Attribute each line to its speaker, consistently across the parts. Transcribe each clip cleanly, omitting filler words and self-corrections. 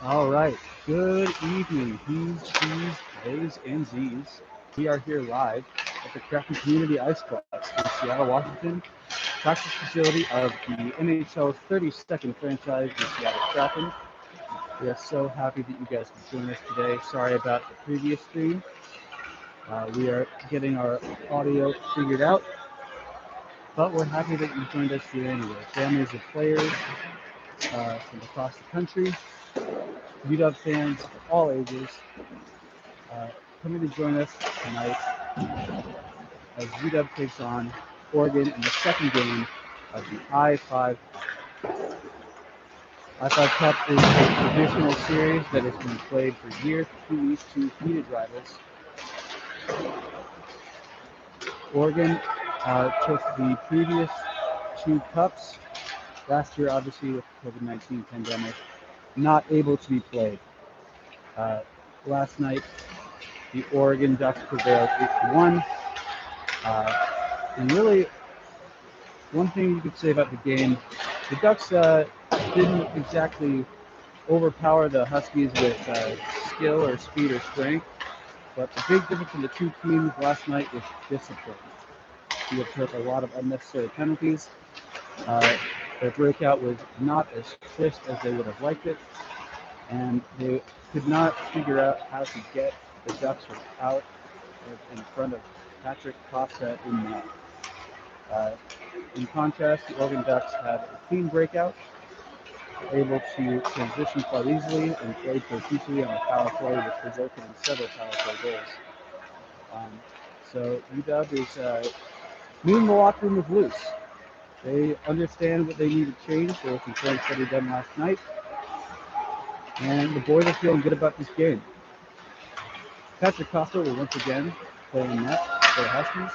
Speaker 1: All right. Good evening, He's, She's, A's, and Z's. We are here live at the Kraken Community Iceplex in Seattle, Washington, practice facility of the NHL's 32nd franchise, the Seattle Kraken. We are so happy that you guys could join us today. Sorry about the previous stream. We are getting our audio figured out, but we're happy that you joined us here anyway. Families of players from across the country, UW fans of all ages, uh, coming to join us tonight as UW takes on Oregon in the second game of the I-5. I-5 Cup is a traditional series that has been played for years between these two heated rivals. Oregon took the previous two cups last year, obviously with the COVID-19 pandemic, not able to be played. Last night, the Oregon Ducks prevailed 8-1. And really, one thing you could say about the game, the Ducks didn't exactly overpower the Huskies with skill or speed or strength, but the big difference in the two teams last night was discipline. You took a lot of unnecessary penalties. Their breakout was not as crisp as they would have liked it, and they could not figure out how to get the Ducks out in front of Patrick Costa in net. In contrast, the Oregon Ducks had a clean breakout, able to transition quite easily and play profusely on a power play, which resulted in several power play goals. So UW is moving the locker room is loose. They understand what they need to change. There was some things that he done last night, and the boys are feeling good about this game. Patrick Costa will once again play in net for the Huskies,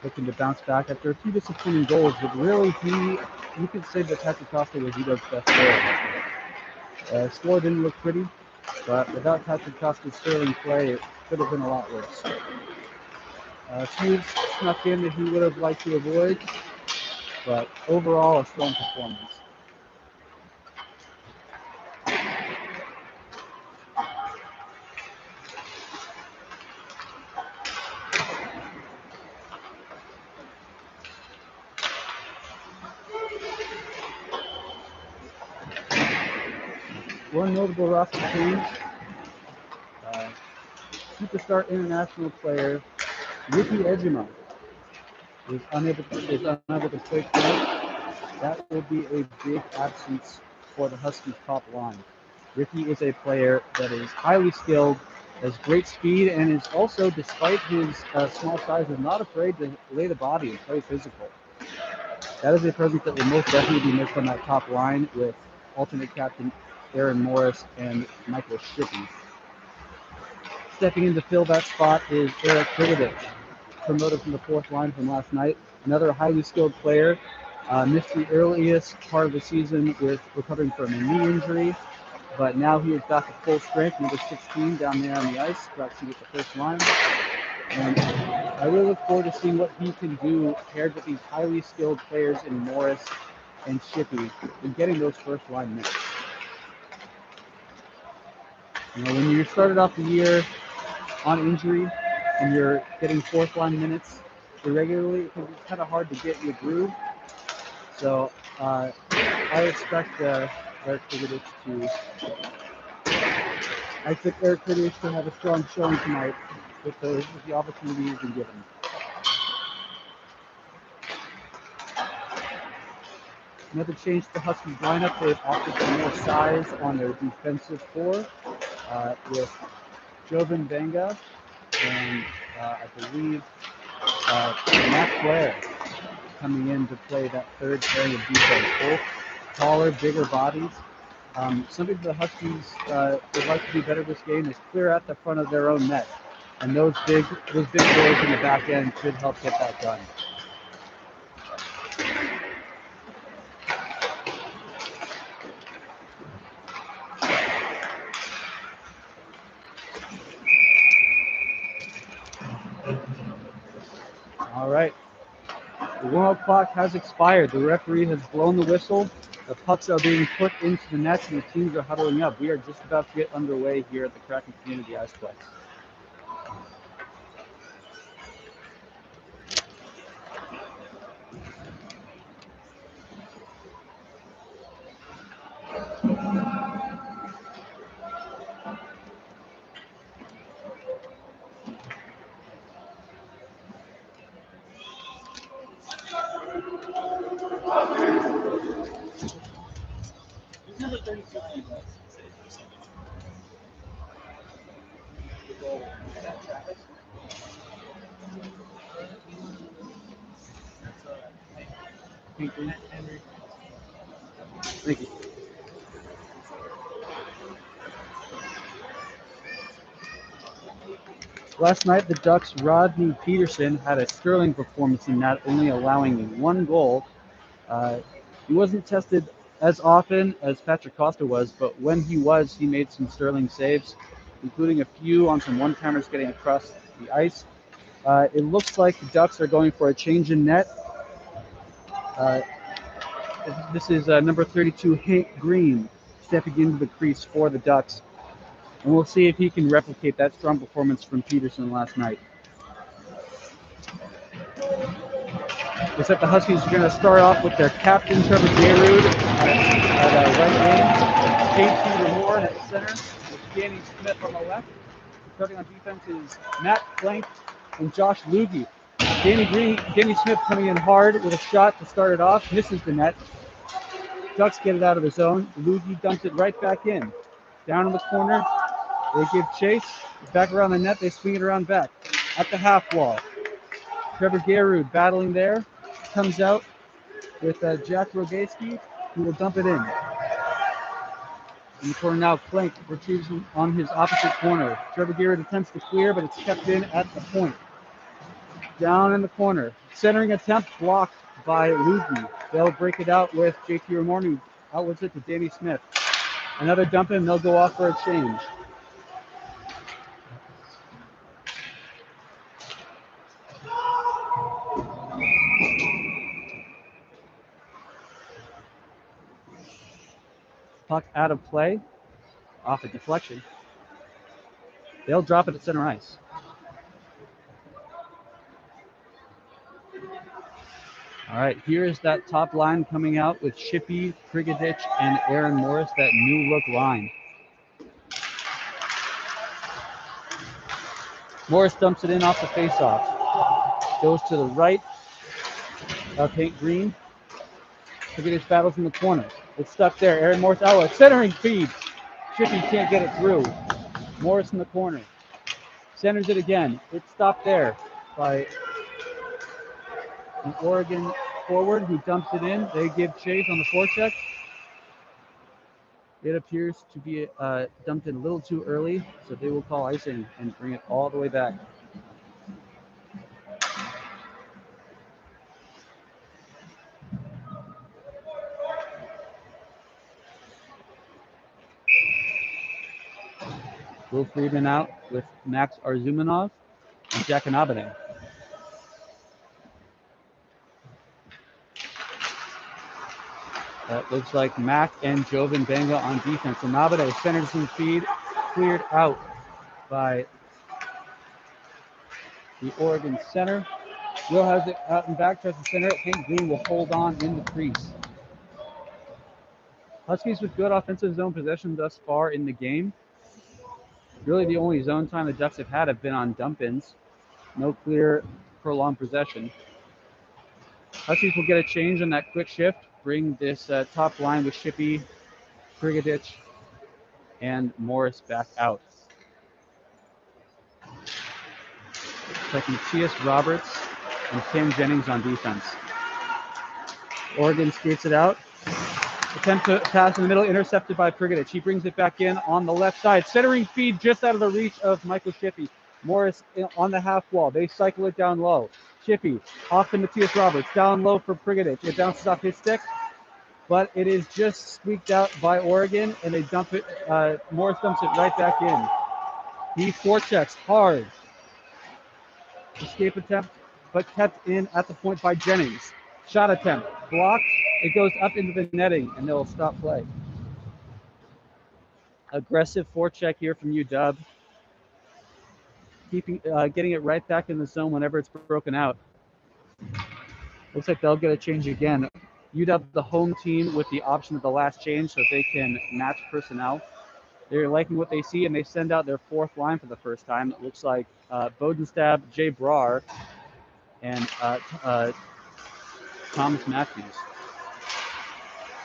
Speaker 1: looking to bounce back after a few disappointing goals, but really you could say that Patrick Costa was UW's best player. Score didn't look pretty, but without Patrick Costa's sterling play, it could have been a lot worse. Hughes snuck in that he would have liked to avoid, but overall a strong performance. One notable roster change, uh, superstar international player Ricky Ejima is unable to play tonight. That will be a big absence for the Huskies top line. Ricky is a player that is highly skilled, has great speed, and is also, despite his small size, is not afraid to lay the body and play physical. That is a presence that will most definitely be missed on that top line with alternate captain Aaron Morris and Michael Shippey. Stepping in to fill that spot is Eric Kraken, promoted from the fourth line from last night. Another highly skilled player. Missed the earliest part of the season with recovering from a knee injury, but now he is back at full strength, number 16 down there on the ice, practicing with the first line. And I really look forward to seeing what he can do paired with these highly skilled players in Morris and Shippey and getting those first line minutes. When you started off the year on injury and you're getting fourth line minutes irregularly, it can be kind of hard to get your groove. So I expect Eric Kraken to have a strong showing tonight with the opportunity he's been given. Another change to the Huskies lineup, they've opted for more size on their defensive core with Jovan Benga and I believe Matt Blair coming in to play that third pairing of defense. Both taller, bigger bodies. Something the Huskies would like to do better this game is clear out the front of their own net. And those big goals in the back end should help get that done. All right. The The warm-up clock has expired. The referee has blown the whistle. The pucks are being put into the nets, and the teams are huddling up. We are just about to get underway here at the Kraken Community Iceplex. Thank you. Last night, the Ducks' Rodney Peterson had a sterling performance in that, only allowing one goal. He wasn't tested as often as Patrick Costa was, but when he was, he made some sterling saves, including a few on some one-timers getting across the ice. It looks like the Ducks are going for a change in net. This is number 32, Hank Green, stepping into the crease for the Ducks. And we'll see if he can replicate that strong performance from Peterson last night. Looks like the Huskies are going to start off with their captain, Trevor Gayrud, at right wing. Casey Lamore at center, with Danny Smith on the left. Starting on defense is Matt Plank and Josh Lugie. Danny Smith coming in hard with a shot to start it off, misses the net. Ducks get it out of the zone. Lugie dumps it right back in. Down in the corner, they give chase. Back around the net, they swing it around back. At the half wall, Trevor Gayrud battling there. Comes out with Jack Rogaski, who will dump it in. In the corner now, Plank retrieves on his opposite corner. Trevor Gayrud attempts to clear, but it's kept in at the point. Down in the corner. Centering attempt blocked by Lugie. They'll break it out with JT Ramorn, who outlets it to Danny Smith. Another dump in, they'll go off for a change. Puck out of play, off a deflection. They'll drop it at center ice. All right, here is that top line coming out with Shippy, Prigadich, and Aaron Morris, that new look line. Morris dumps it in off the faceoff. Goes to the right of Hank Green. Prigadich battles in the corner. It's stuck there. Aaron Morris out. Centering feed. Shippy can't get it through. Morris in the corner. Centers it again. It's stopped there by an Oregon forward who dumps it in. They give chase on the forecheck. It appears to be dumped in a little too early, so they will call icing and bring it all the way back. Will Friedman out with Max Arzumanov and Jack Anabane. That looks like Mac and Jovan Banga on defense. Anabane centers some feed, cleared out by the Oregon center. Will has it out and back, tries to center it. Hank Green will hold on in the crease. Huskies with good offensive zone possession thus far in the game. Really the only zone time the Ducks have been on dump-ins. No clear, prolonged possession. Huskies will get a change on that quick shift. Bring this top line with Shippy, Prigadich, and Morris back out. It's like Matthias Roberts and Tim Jennings on defense. Oregon skates it out. Attempt to pass in the middle, intercepted by Prigadich. He brings it back in on the left side. Centering feed just out of the reach of Michael Shippy. Morris on the half wall. They cycle it down low. Shippy off to Matthias Roberts. Down low for Prigadich. It bounces off his stick, but it is just squeaked out by Oregon, and they dump it. Morris dumps it right back in. He forechecks hard. Escape attempt, but kept in at the point by Jennings. Shot attempt. Blocked. It goes up into the netting, and they'll stop play. Aggressive forecheck here from UW. Getting it right back in the zone whenever it's broken out. Looks like they'll get a change again. UW, the home team, with the option of the last change so they can match personnel. They're liking what they see, and they send out their fourth line for the first time. It looks like Bodenstab, Jay Brar, and Thomas Matthews.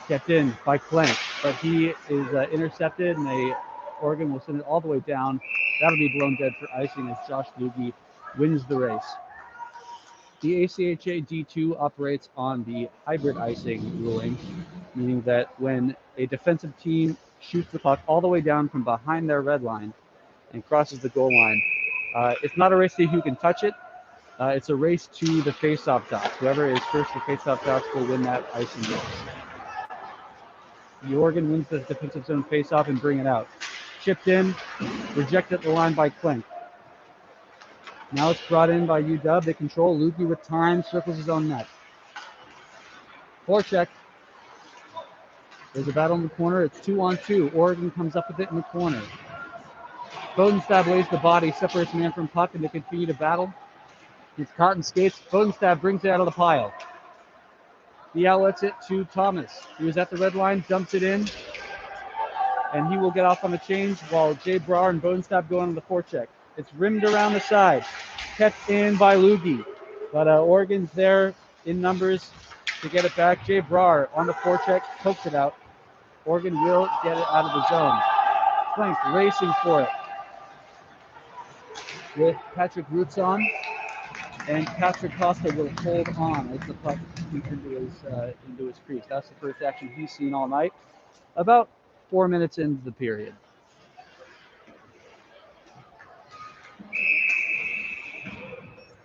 Speaker 1: Kept in by Clank, but he is intercepted, and Oregon will send it all the way down. That'll be blown dead for icing as Josh Lugie wins the race. The ACHA D2 operates on the hybrid icing ruling, meaning that when a defensive team shoots the puck all the way down from behind their red line and crosses the goal line, it's not a race to who can touch it. It's a race to the face-off dots. Whoever is first to face-off dots will win that icing race. The Oregon wins the defensive zone face-off and bring it out. Chipped in, rejected at the line by Clink. Now it's brought in by UW. They control. Lukey with time, circles his own net. Forecheck. There's a battle in the corner. It's 2-on-2. Oregon comes up with it in the corner. Bodenstab lays the body, separates man from puck, and they continue to battle. It's caught in skates. Bodenstab brings it out of the pile. He outlets it to Thomas. He was at the red line, dumps it in, and he will get off on a change while Jay Brar and Bodenstab go on the forecheck. It's rimmed around the side, kept in by Lugie, but Oregon's there in numbers to get it back. Jay Brar on the forecheck, pokes it out. Oregon will get it out of the zone. Plank racing for it with Patrick Roots on, and Patrick Costa will hold on as the puck keeps into his crease. That's the first action he's seen all night. About 4 minutes into the period.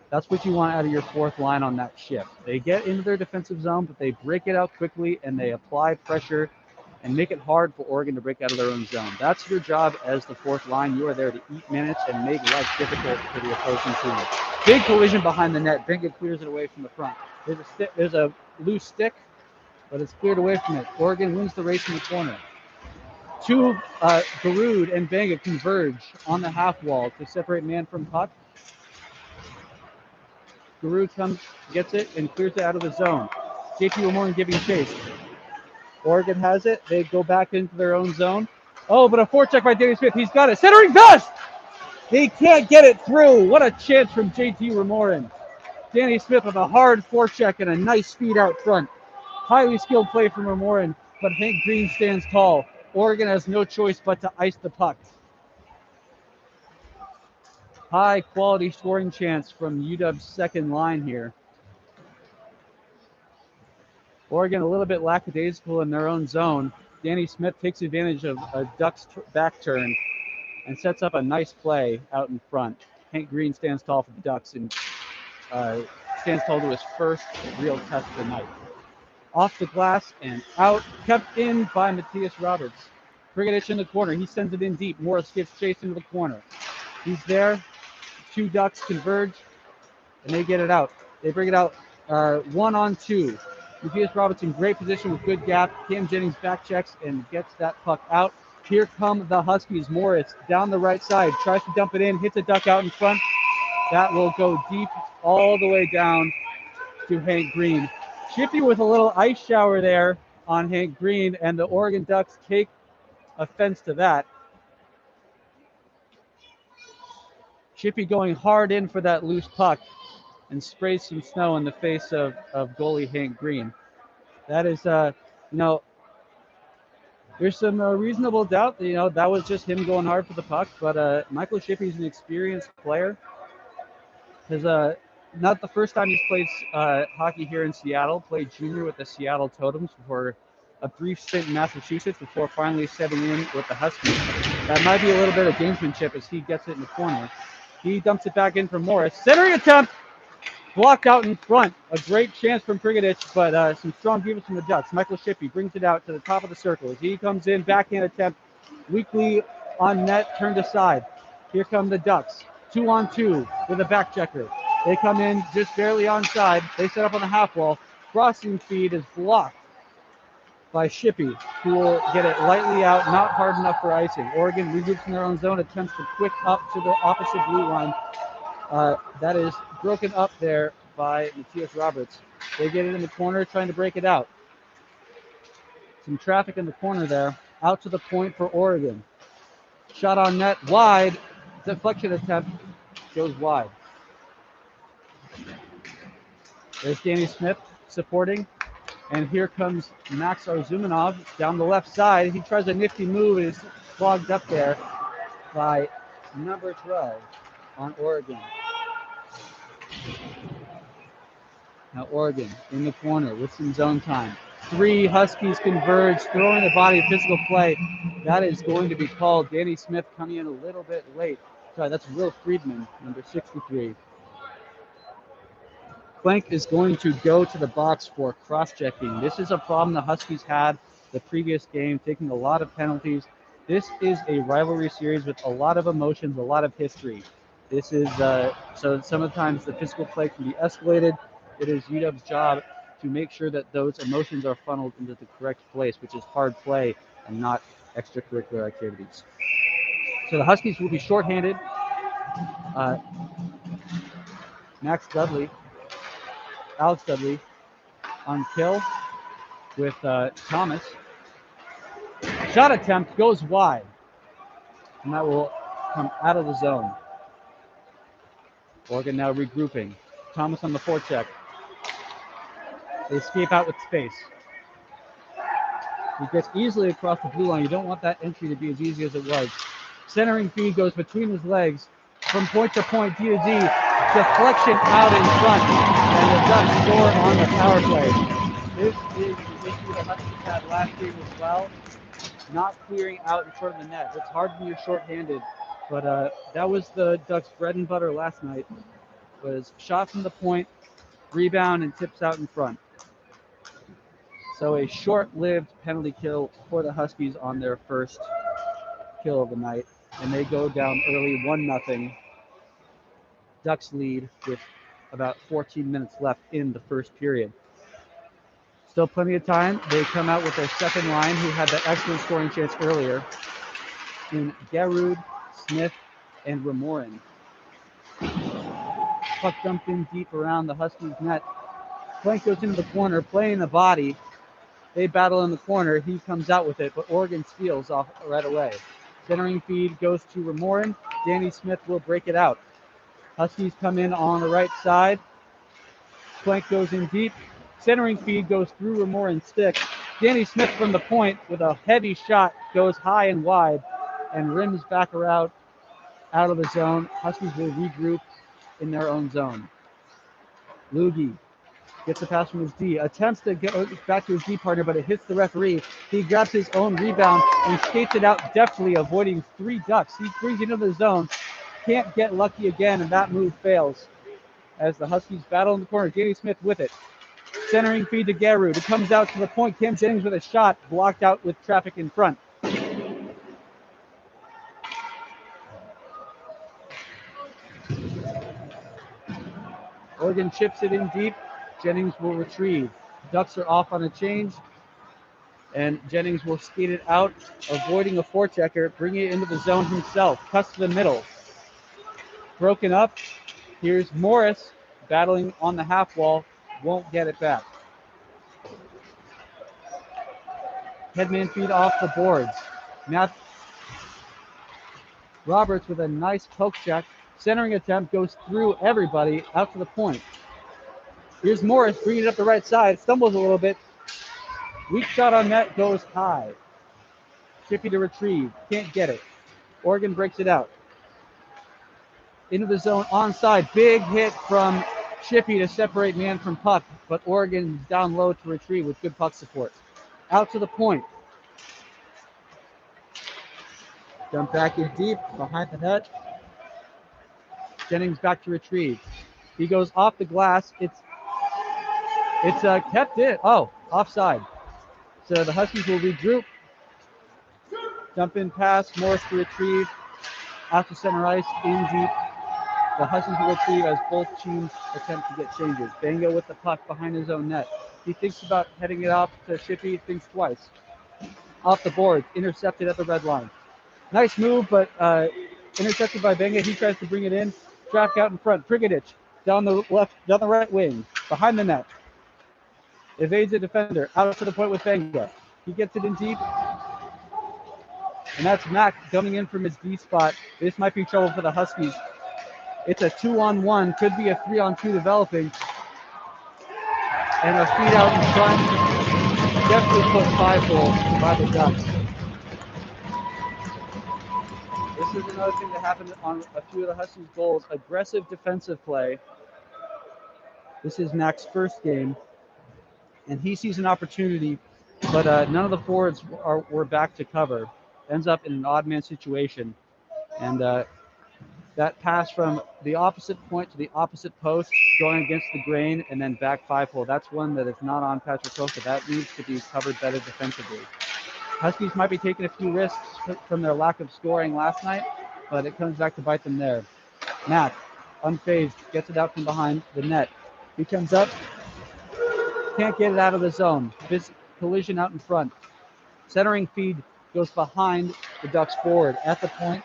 Speaker 1: That's what you want out of your fourth line on that shift. They get into their defensive zone, but they break it out quickly, and they apply pressure and make it hard for Oregon to break out of their own zone. That's your job as the fourth line. You are there to eat minutes and make life difficult for the opposing team. Big collision behind the net. Benga clears it away from the front. There's a loose stick, but it's cleared away from it. Oregon wins the race in the corner. Garud and Benga converge on the half wall to separate man from puck. Garud comes, gets it, and clears it out of the zone. JP Lemoyne giving chase. Oregon has it. They go back into their own zone. Oh, but a forecheck by Danny Smith. He's got it. Centering pass! They can't get it through. What a chance from JT Remorin. Danny Smith with a hard forecheck and a nice speed out front. Highly skilled play from Remorin, but Hank Green stands tall. Oregon has no choice but to ice the puck. High quality scoring chance from UW's second line here. Oregon a little bit lackadaisical in their own zone. Danny Smith takes advantage of a Ducks back turn and sets up a nice play out in front. Hank Green stands tall for the Ducks and stands tall to his first real test of the night. Off the glass and out, kept in by Matthias Roberts. Brigadish in the corner. He sends it in deep. Morris gets chased into the corner. He's there. Two Ducks converge, and they get it out. They bring it out 1-on-2. Matthias Roberts in great position with good gap. Cam Jennings back checks and gets that puck out. Here come the Huskies. Morris down the right side. Tries to dump it in. Hits a duck out in front. That will go deep all the way down to Hank Green. Chippy with a little ice shower there on Hank Green, and the Oregon Ducks take offense to that. Chippy going hard in for that loose puck and sprays some snow in the face of goalie Hank Green. That is, there's some reasonable doubt that, that was just him going hard for the puck, but Michael Chippy's an experienced player. His not the first time he's played hockey here in Seattle. Played junior with the Seattle Totems for a brief stint in Massachusetts before finally setting in with the Huskies. That might be a little bit of gamesmanship as he gets it in the corner. He dumps it back in for Morris. Centering attempt, blocked out in front. A great chance from Prigadich, but some strong defense from the Ducks. Michael Shippey brings it out to the top of the circle. As he comes in, backhand attempt, weakly on net, turned aside. Here come the Ducks. 2-on-2 with a back checker. They come in just barely onside. They set up on the half wall. Crossing feed is blocked by Shippey, who will get it lightly out, not hard enough for icing. Oregon regroups in their own zone, attempts to quick up to the opposite blue line. That is broken up there by Matthias Roberts. They get it in the corner, trying to break it out. Some traffic in the corner there. Out to the point for Oregon. Shot on net, wide. Deflection attempt goes wide. There's Danny Smith supporting. And here comes Max Arzumanov down the left side. He tries a nifty move and is clogged up there by number 12 on Oregon. Now Oregon in the corner with some zone time. 3 Huskies converge, throwing the body, physical play. That is going to be called. Danny Smith coming in a little bit late. Sorry, that's Will Friedman, number 63. Plank is going to go to the box for cross-checking. This is a problem the Huskies had the previous game, taking a lot of penalties. This is a rivalry series with a lot of emotions, a lot of history. This is so sometimes the physical play can be escalated. It is UW's job to make sure that those emotions are funneled into the correct place, which is hard play and not extracurricular activities. So the Huskies will be shorthanded. Alex Dudley on kill with Thomas. Shot attempt goes wide, and that will come out of the zone. Oregon now regrouping. Thomas on the forecheck. They escape out with space. He gets easily across the blue line. You don't want that entry to be as easy as it was. Centering feed goes between his legs. From point to point, D to D. Deflection out in front. And the Ducks score on the power play. This is the issue the Huskies had last game as well. Not clearing out in front of the net. It's hard when you're shorthanded. But that was the Ducks' bread and butter last night. Was shot from the point, rebound, and tips out in front. So a short-lived penalty kill for the Huskies on their first kill of the night. And they go down early 1-0. Ducks lead with about 14 minutes left in the first period. Still plenty of time. They come out with their second line, who had that excellent scoring chance earlier, in Garud, Smith, and Ramorin. Puck dumped in deep around the Huskies' net. Plank goes into the corner, playing the body. They battle in the corner. He comes out with it, but Oregon steals off right away. Centering feed goes to Ramorin. Danny Smith will break it out. Huskies come in on the right side. Plank goes in deep. Centering feed goes through Ramorin's stick. Danny Smith from the point with a heavy shot goes high and wide and rims back around out of the zone. Huskies will regroup in their own zone. Lugie gets a pass from his D. Attempts to go back to his D partner, but it hits the referee. He grabs his own rebound and skates it out deftly, avoiding 3 Ducks. He brings it into the zone. Can't get lucky again, and that move fails as the Huskies battle in the corner. Danny Smith with it. Centering feed to Garud. It comes out to the point. Cam Jennings with a shot, blocked out with traffic in front. Oregon chips it in deep. Jennings will retrieve. Ducks are off on a change, and Jennings will skate it out, avoiding a forechecker, bringing it into the zone himself. Cuts to the middle. Broken up. Here's Morris battling on the half wall. Won't get it back. Headman feed off the boards. Roberts with a nice poke check. Centering attempt goes through everybody out to the point. Here's Morris bringing it up the right side. Stumbles a little bit. Weak shot on net goes high. Shippey to retrieve. Can't get it. Oregon breaks it out. Into the zone onside. Big hit from Shippey to separate man from puck. But Oregon down low to retrieve with good puck support. Out to the point. Jump back in deep behind the net. Jennings back to retrieve. He goes off the glass. It's kept in. Oh, offside. So the Huskies will regroup. Dump in pass. Morris to retrieve. Out to center ice. In deep. The Huskies will retrieve as both teams attempt to get changes. Bango with the puck behind his own net. He thinks about heading it off to Shippey, thinks twice. Off the board, intercepted at the red line. Nice move, but intercepted by Benga. He tries to bring it in. Traffic out in front. Prigadic down the right wing, behind the net. Evades a defender, out to the point with Benga. He gets it in deep. And that's Mack coming in from his D spot. This might be trouble for the Huskies. It's a 2-on-1, could be a 3-on-2 developing. And a feed out in front. Definitely put 5-hole by the Ducks. This is another thing that happened on a few of the Huskies' goals. Aggressive defensive play. This is Mack's first game. And he sees an opportunity, but none of the forwards were back to cover. Ends up in an odd man situation. And that pass from the opposite point to the opposite post, going against the grain, and then back 5-hole. That's one that is not on Patrick Costa. That needs to be covered better defensively. Huskies might be taking a few risks from their lack of scoring last night, but it comes back to bite them there. Mack, unfazed, gets it out from behind the net. He comes up, can't get it out of the zone. This collision out in front. Centering feed goes behind the Ducks forward at the point,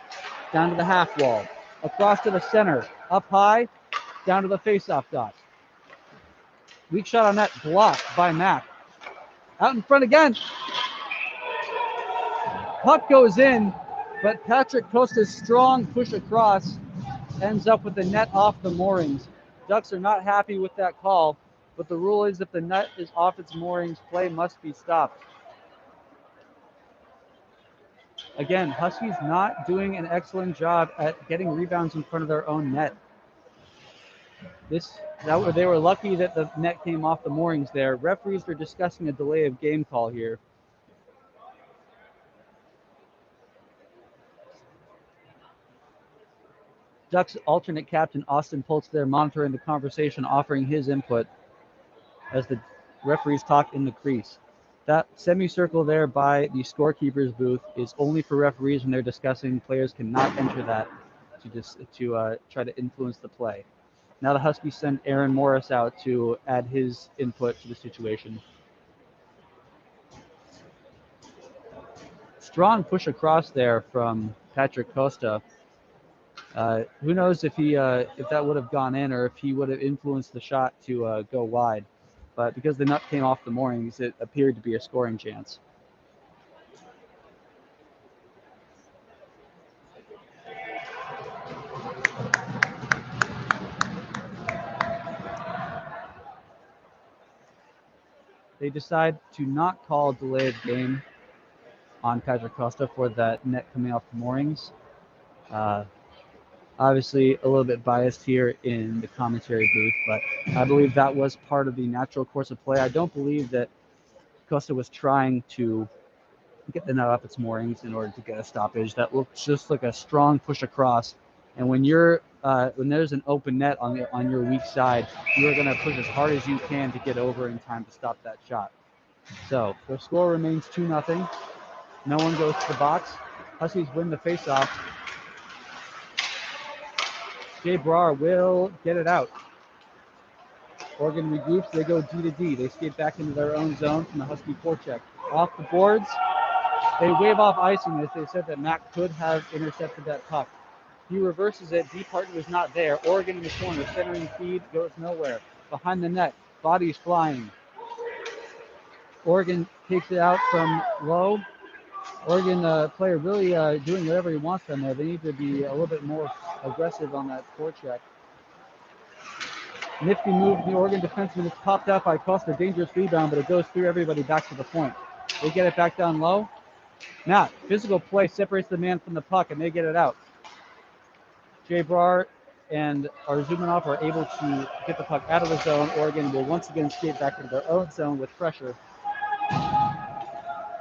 Speaker 1: down to the half wall. Across to the center, up high, down to the face-off dot. Weak shot on that, blocked by Mack. Out in front again. Puck goes in, but Patrick Costa's strong push across ends up with the net off the moorings. Ducks are not happy with that call, but the rule is if the net is off its moorings, play must be stopped. Again, Huskies not doing an excellent job at getting rebounds in front of their own net. They were lucky that the net came off the moorings there. Referees are discussing a delay of game call here. Ducks alternate captain Austin Pultz there monitoring the conversation, offering his input as the referees talk in the crease. That semicircle there by the scorekeeper's booth is only for referees when they're discussing. Players cannot enter that to try to influence the play. Now the Huskies send Aaron Morris out to add his input to the situation. Strong push across there from Patrick Costa. Who knows if that would have gone in or if he would have influenced the shot to go wide. But because the nut came off the moorings, it appeared to be a scoring chance. They decide to not call delay of game on Patrick Costa for that net coming off the moorings. Obviously, a little bit biased here in the commentary booth, but I believe that was part of the natural course of play. I don't believe that Costa was trying to get the net off its moorings in order to get a stoppage. That looks just like a strong push across. And when there's an open net on your weak side, you're going to push as hard as you can to get over in time to stop that shot. So the score remains 2-0. No one goes to the box. Huskies win the faceoff. Jay Brar will get it out. Oregon regroups. They go D to D. They skate back into their own zone from the Husky forecheck. Off the boards. They wave off icing as they said that Mack could have intercepted that puck. He reverses it. D partner was not there. Oregon in the corner. Centering feed goes nowhere. Behind the net. Bodies flying. Oregon takes it out from low. Oregon player really doing whatever he wants on there. They need to be a little bit more aggressive on that forecheck. Nifty move from the Oregon defenseman. It's popped out by Costa. Dangerous rebound, but it goes through everybody back to the point. They get it back down low. Now, physical play separates the man from the puck, and they get it out. Jay Brar and Arzumanov are able to get the puck out of the zone. Oregon will once again skate back into their own zone with pressure.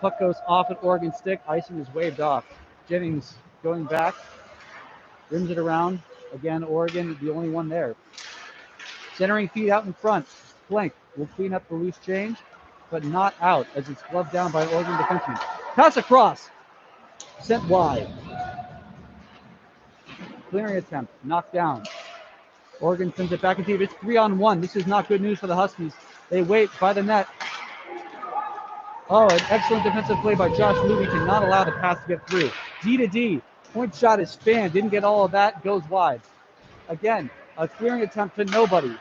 Speaker 1: Puck goes off at Oregon stick. Icing is waved off. Jennings going back. Rims it around. Again, Oregon, the only one there. Centering feed out in front. Blank will clean up the loose change, but not out as it's gloved down by an Oregon defenseman. Pass across. Sent wide. Clearing attempt. Knocked down. Oregon sends it back into it. It's 3-on-1. This is not good news for the Huskies. They wait by the net. Oh, an excellent defensive play by Josh Louie to not allow the pass to get through. D to D. Point shot is spanned. Didn't get all of that. Goes wide. Again, a clearing attempt to nobody.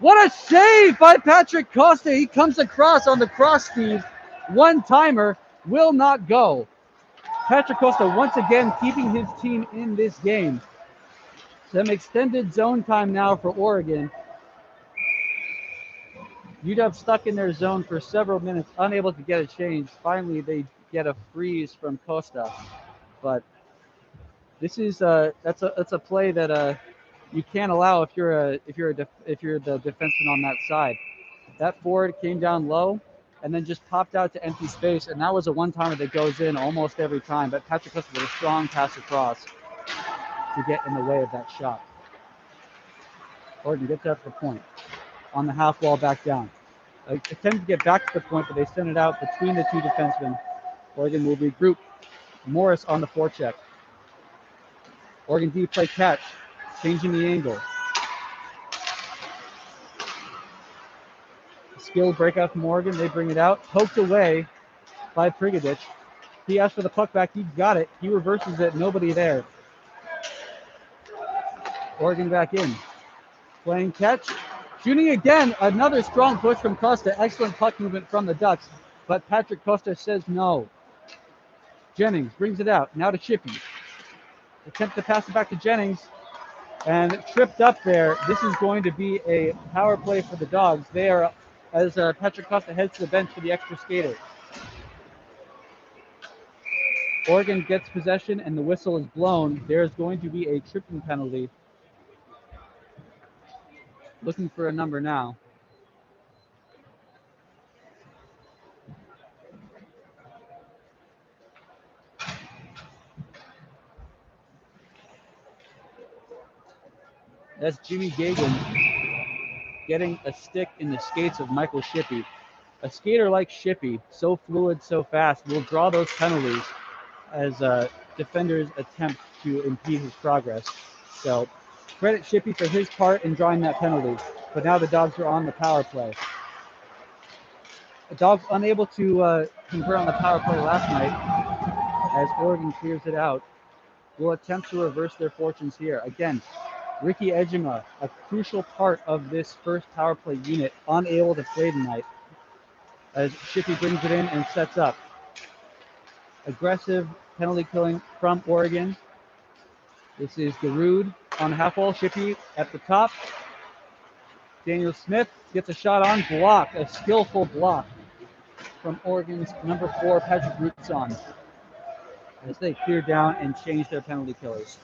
Speaker 1: What a save by Patrick Costa. He comes across on the cross speed. One timer will not go. Patrick Costa once again keeping his team in this game. Some extended zone time now for Oregon. UW stuck in their zone for several minutes, unable to get a change. Finally, they get a freeze from Costa. But this is that's a play that you can't allow if you're the defenseman on that side. That forward came down low and then just popped out to empty space, and that was a one-timer that goes in almost every time. But Patrick Costa with a strong pass across to get in the way of that shot. Oregon gets up the point on the half wall back down. Attempt to get back to the point, but they send it out between the two defensemen. Oregon will regroup. Morris on the forecheck. Oregon deep play catch, changing the angle. Skilled breakout from Oregon. They bring it out. Poked away by Prigodich. He asked for the puck back. He got it. He reverses it. Nobody there. Oregon back in. Playing catch. Shooting again. Another strong push from Costa. Excellent puck movement from the Ducks. But Patrick Costa says no. Jennings brings it out. Now to Shippey. Attempt to pass it back to Jennings. And tripped up there. This is going to be a power play for the Dogs. They are, as Patrick Costa heads to the bench for the extra skater. Oregon gets possession and the whistle is blown. There's going to be a tripping penalty. Looking for a number now. That's Jimmy Gagan getting a stick in the skates of Michael Shippey. A skater like Shippey, so fluid, so fast, will draw those penalties as defenders attempt to impede his progress. So credit Shippey for his part in drawing that penalty. But now the Dogs are on the power play. The Dogs unable to convert on the power play last night as Oregon clears it out. Will attempt to reverse their fortunes here. Again, Ricky Ejima, a crucial part of this first power play unit, unable to play tonight as Shippey brings it in and sets up. Aggressive penalty killing from Oregon. This is Giroud on the half wall. Shippey at the top. Daniel Smith gets a shot on, block, a skillful block from Oregon's number 4, Patrick Rootson, as they clear down and change their penalty killers.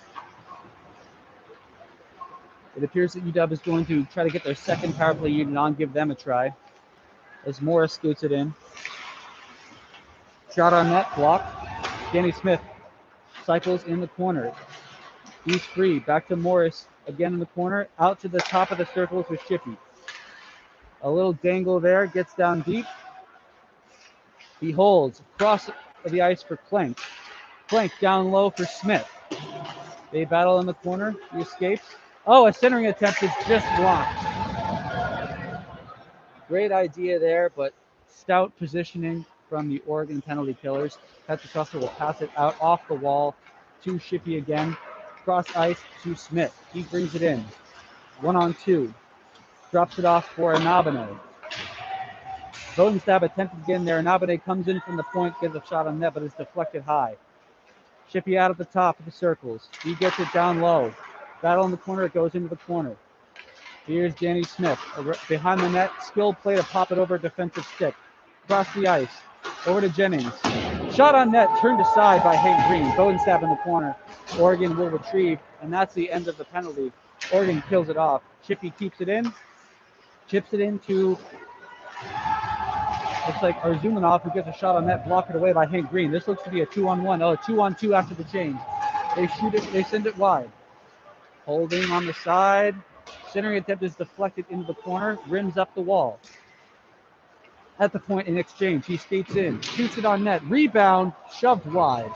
Speaker 1: It appears that UW is going to try to get their second power play unit on, give them a try, as Morris scoots it in. Shot on net, block. Danny Smith cycles in the corner. He's free. Back to Morris, again in the corner, out to the top of the circles with Shippey. A little dangle there, gets down deep. He holds across the ice for Plank. Plank down low for Smith. They battle in the corner. He escapes. Oh, a centering attempt is just blocked. Great idea there, but stout positioning from the Oregon penalty killers. Patrick Costa will pass it out off the wall to Shippey again. Cross ice to Smith. He brings it in. 1-on-2. Drops it off for Inabane. Bodenstab attempted again there. Inabane comes in from the point, gets a shot on net, but it's deflected high. Shippey out at the top of the circles. He gets it down low. Battle in the corner, it goes into the corner. Here's Danny Smith. Behind the net, skilled play to pop it over a defensive stick. Across the ice. Over to Jennings. Shot on net, turned aside by Hank Green. Bodenstab in the corner. Oregon will retrieve, and that's the end of the penalty. Oregon kills it off. Shippey keeps it in. Chips it into, looks like Arzumanov, who gets a shot on net, blocked it away by Hank Green. This looks to be a 2-on-1. Oh, a 2-on-2 after the change. They shoot it, they send it wide. Holding on the side. Centering attempt is deflected into the corner, rims up the wall. At the point in exchange, he skates in, shoots it on net, rebound, shoved wide.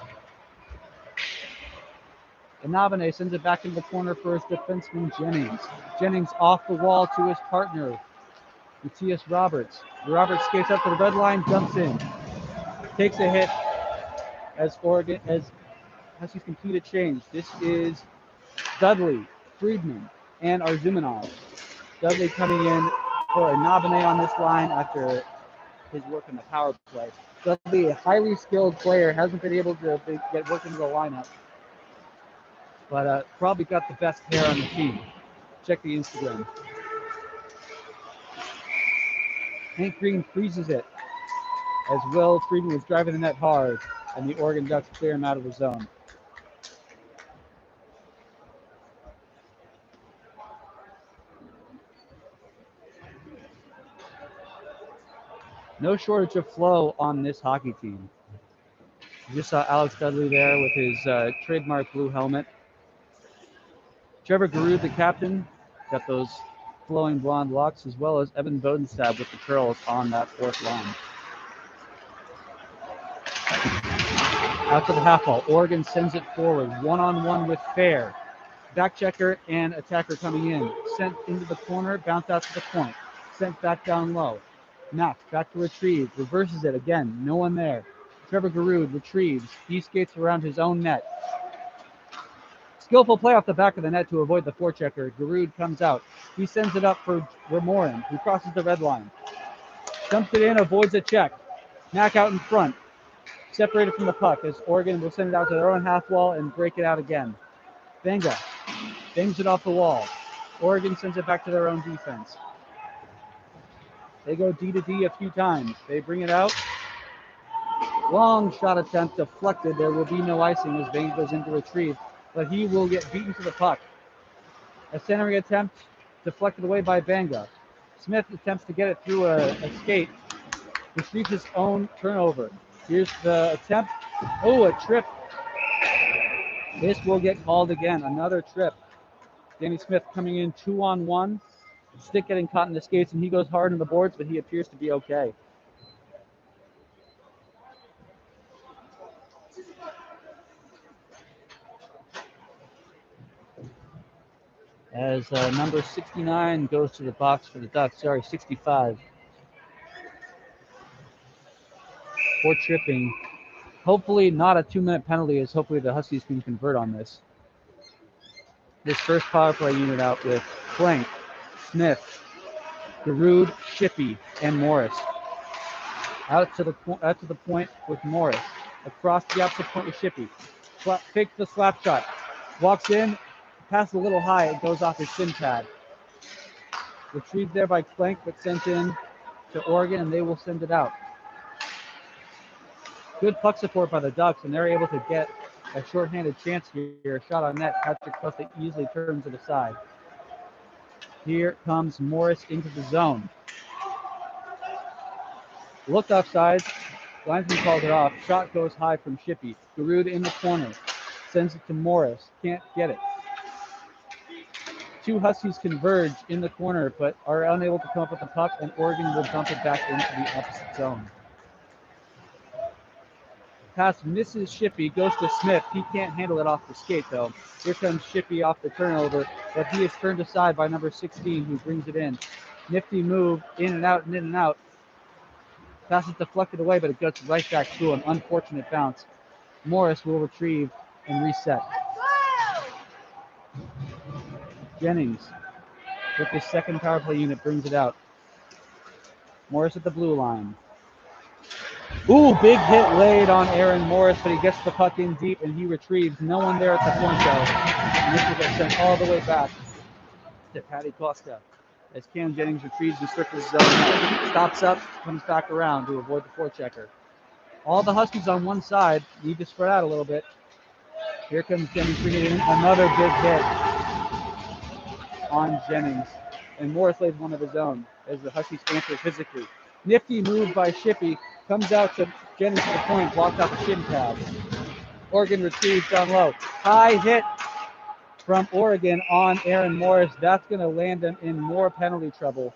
Speaker 1: Inabane sends it back into the corner for his defenseman Jennings. Jennings off the wall to his partner. Matthias Roberts. Roberts skates up to the red line, jumps in, takes a hit as Huskies complete a change. This is Dudley, Friedman, and Arzumanov. Dudley coming in for a Nabane on this line after his work in the power play. Dudley, a highly skilled player, hasn't been able to get work into the lineup, but probably got the best hair on the team. Check the Instagram. Hank Green freezes it as Will Friedman was driving the net hard, and the Oregon Ducks clear him out of the zone. No shortage of flow on this hockey team. You just saw Alex Dudley there with his trademark blue helmet. Trevor Garud, the captain, got those flowing blonde locks, as well as Evan Bodenstab with the curls on that fourth line. Out to the half wall. Oregon sends it forward, one-on-one with Fair. Back checker and attacker coming in. Sent into the corner, bounce out to the point. Sent back down low. Max back to retrieve, reverses it again, no one there. Trevor Garud retrieves, he skates around his own net. Skillful play off the back of the net to avoid the forechecker. Garud comes out. He sends it up for Ramorin, who crosses the red line. Dumps it in, avoids a check. Mack out in front. Separated from the puck as Oregon will send it out to their own half wall and break it out again. Benga bangs it off the wall. Oregon sends it back to their own defense. They go D to D a few times. They bring it out. Long shot attempt deflected. There will be no icing as Benga goes in to retrieve, but he will get beaten to the puck. A centering attempt deflected away by Benga. Smith attempts to get it through a skate. Retrieves his own turnover. Here's the attempt. Oh, a trip. This will get called again. Another trip. Danny Smith coming in 2-on-1. Stick getting caught in the skates, and he goes hard on the boards, but he appears to be okay. As number 69 goes to the box for the Ducks. Sorry, 65. For tripping. Hopefully not a 2-minute penalty, as hopefully the Huskies can convert on this. This first power play unit out with Plank, Smith, Garud, Shippey, and Morris. Out to the point with Morris. Across the opposite point with Shippey. Fakes the slap shot. Walks in, passes a little high, it goes off his shin pad. Retrieved there by Plank, but sent in to Oregon, and they will send it out. Good puck support by the Ducks, and they're able to get a shorthanded chance here. A shot on net. Patrick Costa easily turns it aside. Here comes Morris into the zone. Looked offside. Linesman calls it off. Shot goes high from Shippey. Garud in the corner. Sends it to Morris. Can't get it. Two Huskies converge in the corner, but are unable to come up with the puck, and Oregon will dump it back into the opposite zone. Pass misses Shippey, goes to Smith. He can't handle it off the skate, though. Here comes Shippey off the turnover, but he is turned aside by number 16, who brings it in. Nifty move, in and out, and in and out. Pass is deflected away, but it goes right back to an unfortunate bounce. Morris will retrieve and reset. Jennings, with his second power play unit, brings it out. Morris at the blue line. Ooh, big hit laid on Aaron Morris, but he gets the puck in deep and he retrieves. No one there at the point, though. And this will get sent all the way back to Patty Costa as Cam Jennings retrieves and circles his zone. Stops up, comes back around to avoid the forechecker. All the Huskies on one side need to spread out a little bit. Here comes Jennings bringing in another big hit on Jennings. And Morris lays one of his own as the Huskies answer physically. Nifty move by Shippey. Comes out to Jennings to the point, blocked out the shin pad. Oregon retrieves down low. High hit from Oregon on Aaron Morris. That's going to land them in more penalty trouble.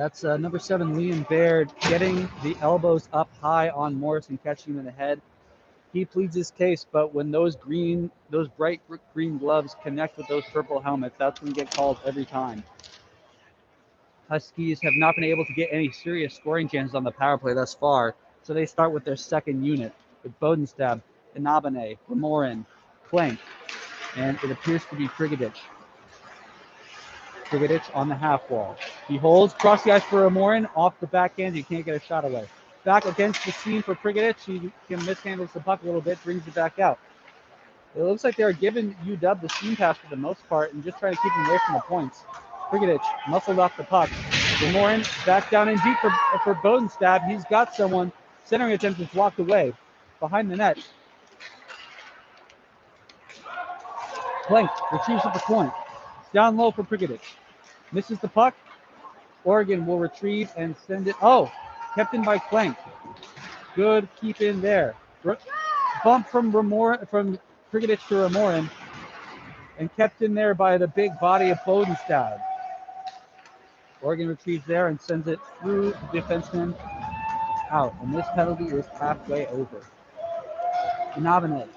Speaker 1: That's number 7, Liam Baird, getting the elbows up high on Morris and catching him in the head. He pleads his case, but when those bright green gloves connect with those purple helmets, that's when you get called every time. Huskies have not been able to get any serious scoring chances on the power play thus far, so they start with their second unit with Bodenstab, Inabane, Ramorin, Plank, and it appears to be Prigadic. Prigadic on the half wall. He holds, cross the ice for Ramorin, off the backhand, you can't get a shot away. Back against the seam for Prigadic, he mishandles the puck a little bit, brings it back out. It looks like they're giving UW the seam pass for the most part and just trying to keep him away from the points. Prigadic muscled off the puck. Ramorin back down in deep for Bodenstab. He's got someone. Centering attempt is blocked away behind the net. Plank retrieves at the point. Down low for Prigadic. Misses the puck. Oregon will retrieve and send it. Oh, kept in by Plank. Good keep in there. Bump from Prigadic to Ramorin and kept in there by the big body of Bodenstab. Oregon retrieves there and sends it through the defenseman out. And this penalty is halfway over. Inabane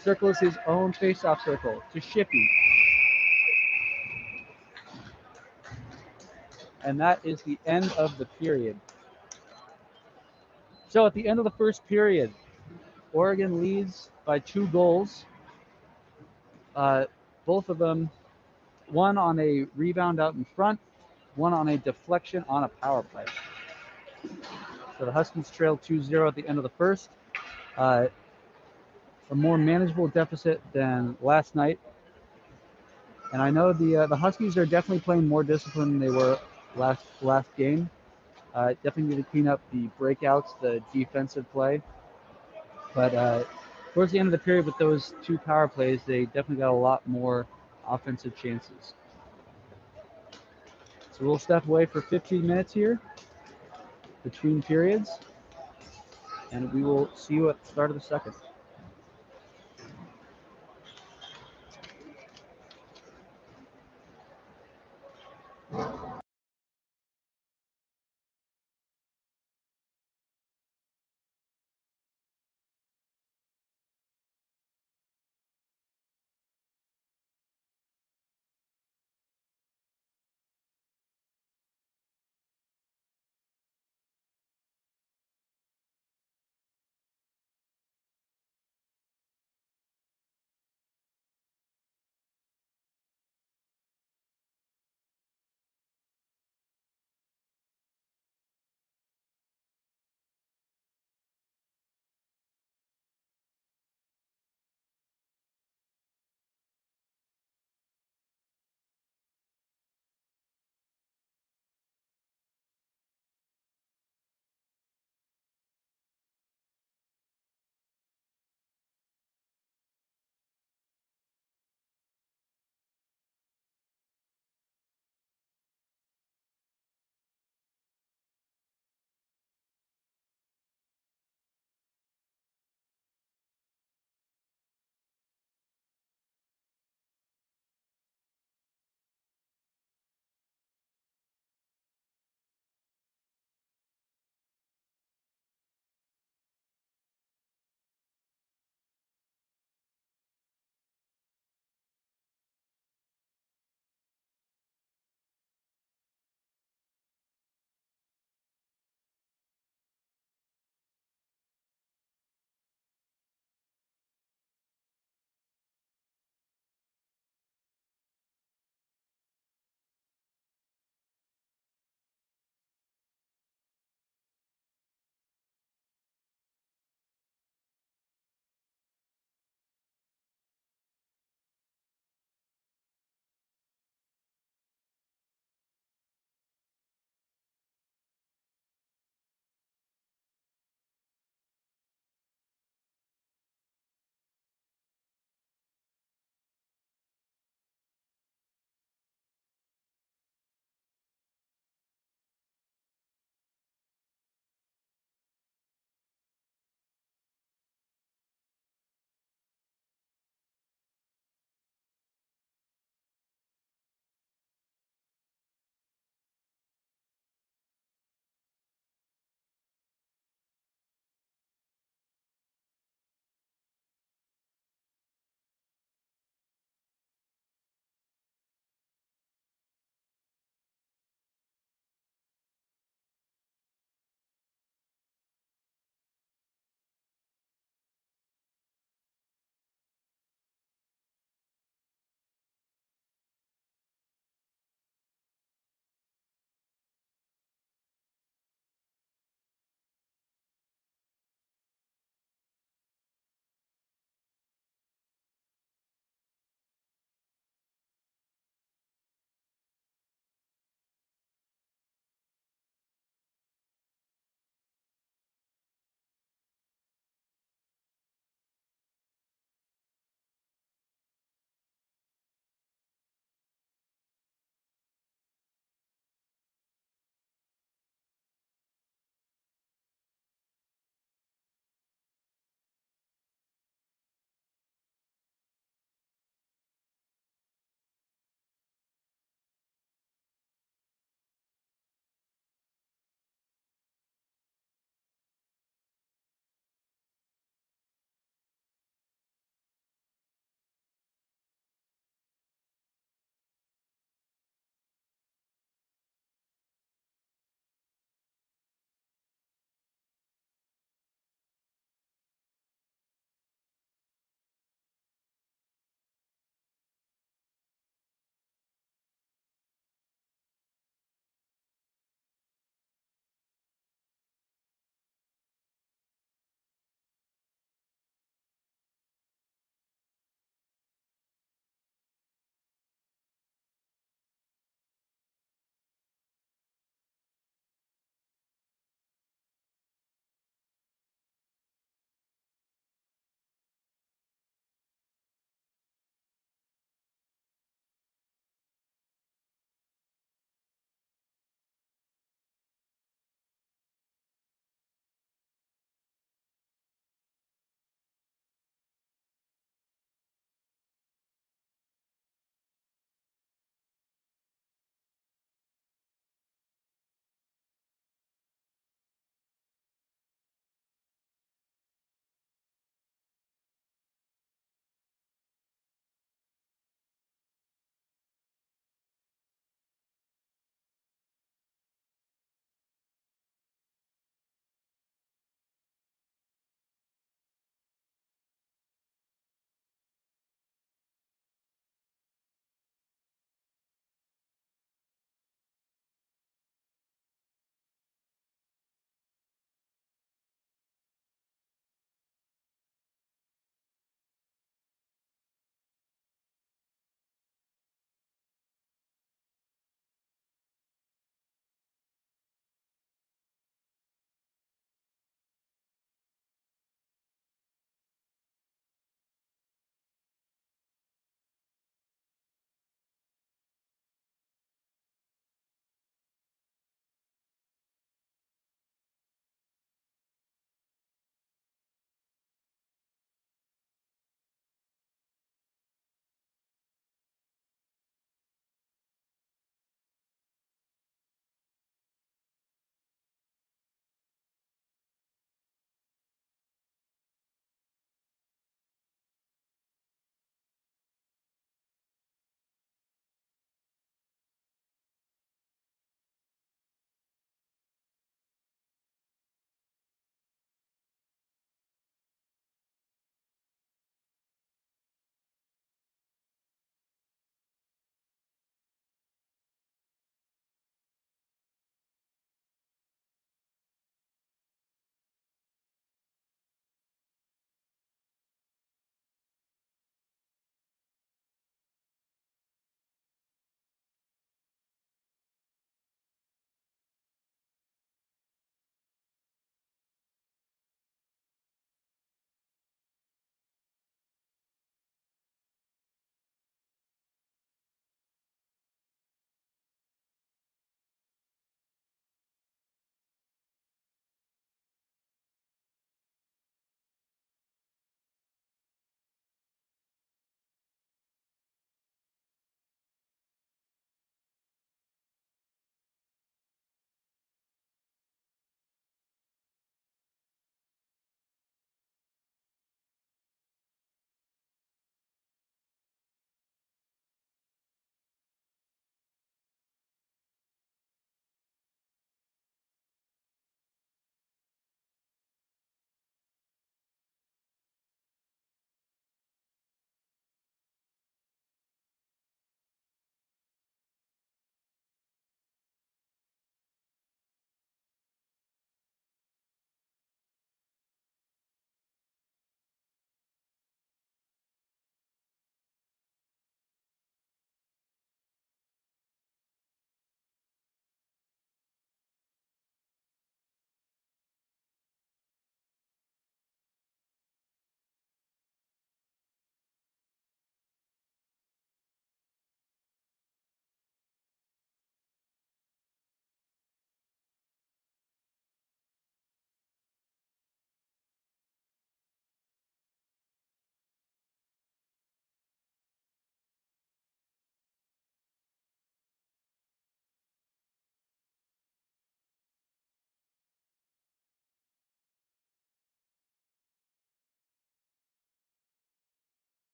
Speaker 1: circles his own face-off circle to Shippey. And that is the end of the period. So at the end of the first period, Oregon leads by 2 goals. Both of them, one on a rebound out in front, one on a deflection on a power play. So the Huskies trailed 2-0 at the end of the first. A more manageable deficit than last night. And I know the Huskies are definitely playing more disciplined than they were last game. Definitely need to clean up the breakouts, the defensive play. But towards the end of the period with those 2 power plays, they definitely got a lot more offensive chances. So we'll step away for 15 minutes here between periods, and we will see you at the start of the second.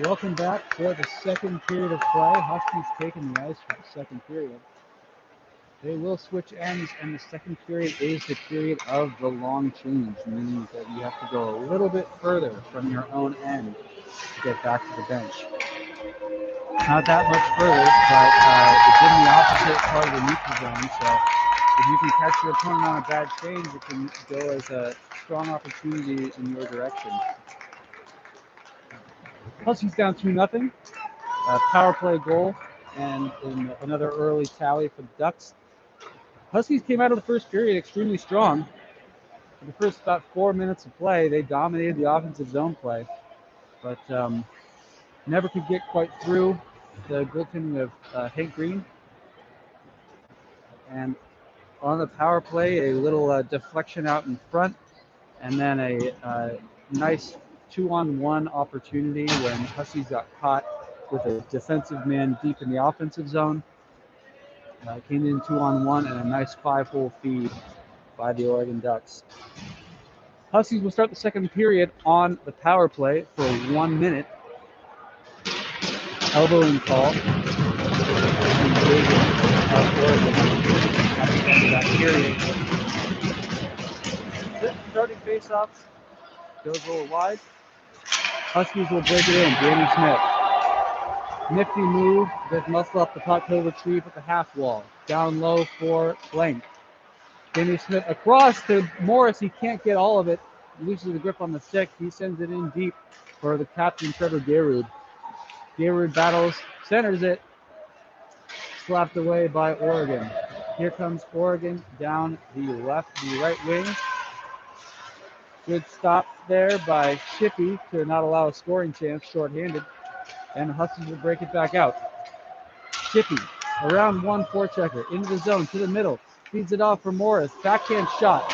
Speaker 1: Welcome back for the second period of play. Huskies taking the ice for the second period. They will switch ends, and the second period is the period of the long change, meaning that you have to go a little bit further from your own end to get back to the bench. Not that much further, but it's in the opposite part of the neutral zone, so if you can catch your opponent on a bad change, it can go as a strong opportunity in your direction. Huskies down 2-0. Power play goal, and in another early tally for the Ducks. Huskies came out of the first period extremely strong. For the first about 4 minutes of play, they dominated the offensive zone play, but never could get quite through the goaltending of Hank Green. And on the power play, a little deflection out in front, and then a nice 2-on-1 opportunity when Huskies got caught with a defensive man deep in the offensive zone. Came in 2-on-1 and a nice 5-hole feed by the Oregon Ducks. Huskies will start the second period on the power play for 1 minute. Elbowing call. At the end of that period. Starting face-offs goes a little wide. Huskies will break it in. Danny Smith. Nifty move that muscle up the puck. He'll retrieve at the half wall. Down low for Blank. Danny Smith across to Morris. He can't get all of it. He loses the grip on the stick. He sends it in deep for the captain, Trevor Garud. Garud battles, centers it. Slapped away by Oregon. Here comes Oregon down the right wing. Good stop there by Shippey to not allow a scoring chance, shorthanded. And the Huskies will break it back out. Shippey around one forechecker, into the zone, to the middle. Feeds it off for Morris. Backhand shot.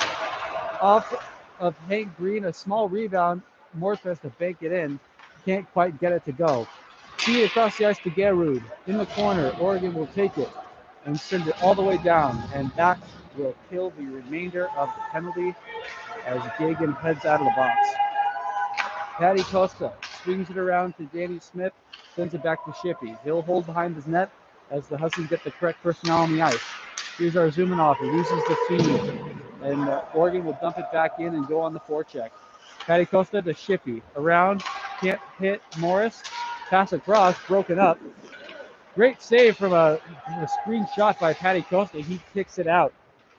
Speaker 1: Off of Hank Green, a small rebound. Morris has to bank it in. Can't quite get it to go. Feed across the ice to Garud. In the corner, Oregon will take it and send it all the way down. And that will kill the remainder of the penalty as Gagan heads out of the box. Patty Costa swings it around to Danny Smith, sends it back to Shippey. He'll hold behind his net as the Huskies get the correct personnel on the ice. Here's our Zumanoff. He loses the feed, and Oregon will dump it back in and go on the forecheck. Patty Costa to Shippey. Around, can't hit Morris. Pass across, broken up. Great save from a screen shot by Patty Costa. He kicks it out.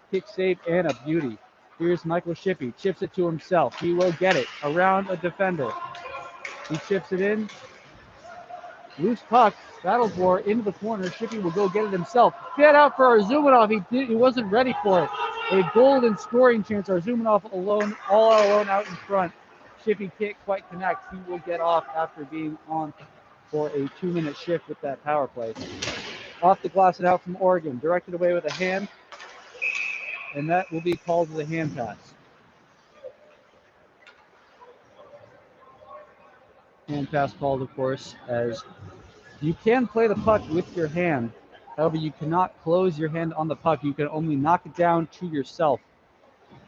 Speaker 1: Kick save and a beauty. Here's Michael Shippey. Chips it to himself. He will get it around a defender. He chips it in. Loose puck. Battle for into the corner. Shippey will go get it himself. Get out for Arzumanov. He wasn't ready for it. A golden scoring chance. Arzumanov alone, all alone out in front. Shippey can't quite connect. He will get off after being on for a 2-minute shift with that power play. Off the glass and out from Oregon. Directed away with a hand. And that will be called as a hand pass. Hand pass called, of course, as you can play the puck with your hand. However, you cannot close your hand on the puck. You can only knock it down to yourself.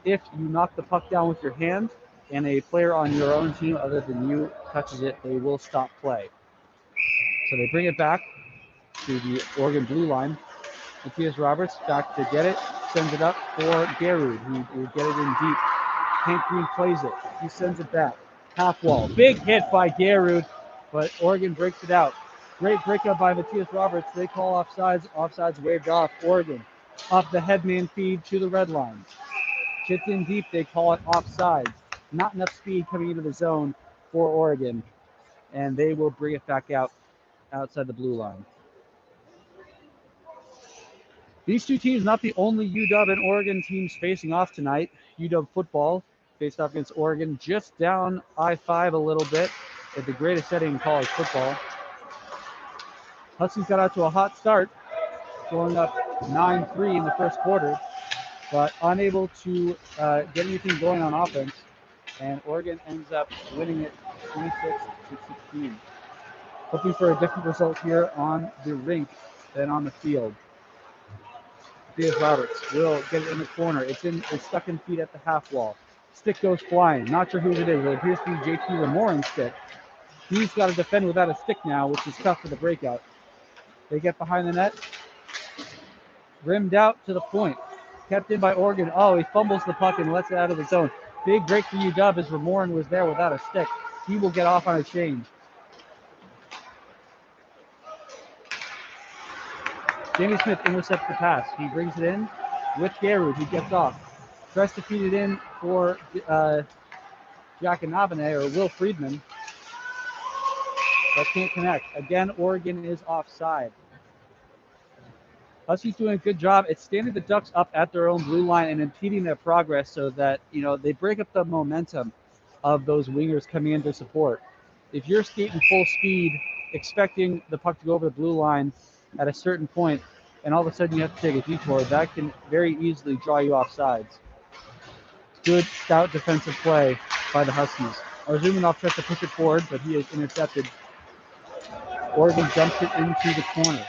Speaker 1: If you knock the puck down with your hand and a player on your own team other than you touches it, they will stop play. So they bring it back to the Oregon blue line. Matthias Roberts back to get it. Sends it up for Garud. He will get it in deep. Hank Green plays it. He sends it back. Half wall. Big hit by Garud, but Oregon breaks it out. Great breakup by Matthias Roberts. They call offsides. Offsides waved off. Oregon off the headman feed to the red line. Chipped in deep. They call it offsides. Not enough speed coming into the zone for Oregon, and they will bring it back out outside the blue line. These two teams, not the only UW and Oregon teams facing off tonight. UW football faced off against Oregon, just down I-5 a little bit at the greatest setting in college football. Huskies got out to a hot start, going up 9-3 in the first quarter, but unable to get anything going on offense. And Oregon ends up winning it 26-16. Hoping for a different result here on the rink than on the field. Matthias Roberts will get it in the corner. It's stuck in feet at the half wall. Stick goes flying. Not sure whose it is. It appears to be JT Lamorin's stick. He's got to defend without a stick now, which is tough for the breakout. They get behind the net. Rimmed out to the point. Kept in by Oregon. Oh, he fumbles the puck and lets it out of the zone. Big break for UW as Ramoran was there without a stick. He will get off on a change. Jamie Smith intercepts the pass. He brings it in with Garud. He gets off. Tries to feed it in for Jack Anabane or Will Friedman. But can't connect. Again, Oregon is offside. Huskies doing a good job at standing the Ducks up at their own blue line and impeding their progress so that, they break up the momentum of those wingers coming in to support. If you're skating full speed, expecting the puck to go over the blue line at a certain point, and all of a sudden you have to take a detour, that can very easily draw you off sides. Good, stout defensive play by the Huskies. Arzumanov tries to push it forward, but he is intercepted. Oregon jumps it into the corner.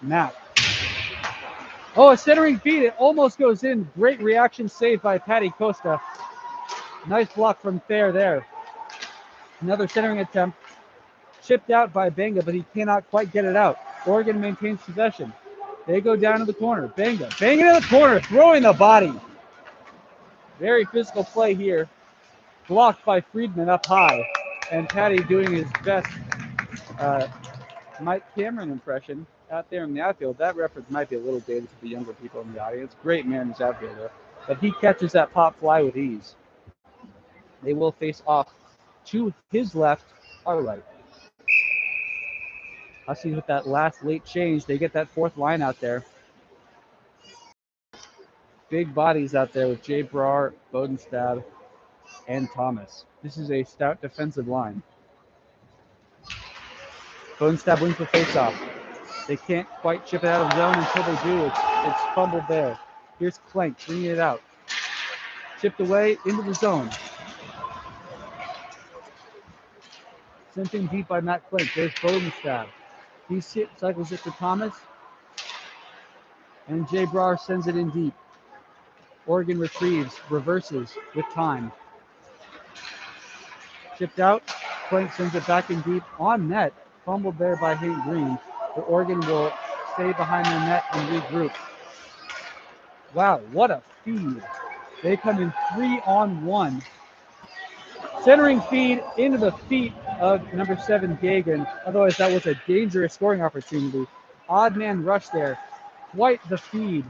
Speaker 1: Matt. Oh, a centering feed. It almost goes in. Great reaction save by Patty Costa. Nice block from Thayer there. Another centering attempt. Chipped out by Benga, but he cannot quite get it out. Oregon maintains possession. They go down to the corner. Benga. Banging in the corner. Throwing the body. Very physical play here. Blocked by Friedman up high. And Patty doing his best Mike Cameron impression out there in the outfield. That reference might be a little dated to the younger people in the audience. Great Mariners outfielder. But he catches that pop fly with ease. They will face off to his left, our right. Huskies with that last late change. They get that fourth line out there. Big bodies out there with Jay Brar, Bodenstab, and Thomas. This is a stout defensive line. Bodenstab wins the faceoff. They can't quite chip it out of the zone until they do. It's fumbled there. Here's Klenk bringing it out. Chipped away into the zone. Sent in deep by Matt Klenk. There's Bodenstab. He cycles it to Thomas. And Jay Brar sends it in deep. Oregon retrieves, reverses with time. Chipped out. Klenk sends it back in deep on net. Fumbled there by Hayden Green. But Oregon will stay behind their net and regroup. Wow, what a feed. They come in 3-on-1. Centering feed into the feet of number 7, Gagan. Otherwise, that was a dangerous scoring opportunity. Odd man rush there. Quite the feed.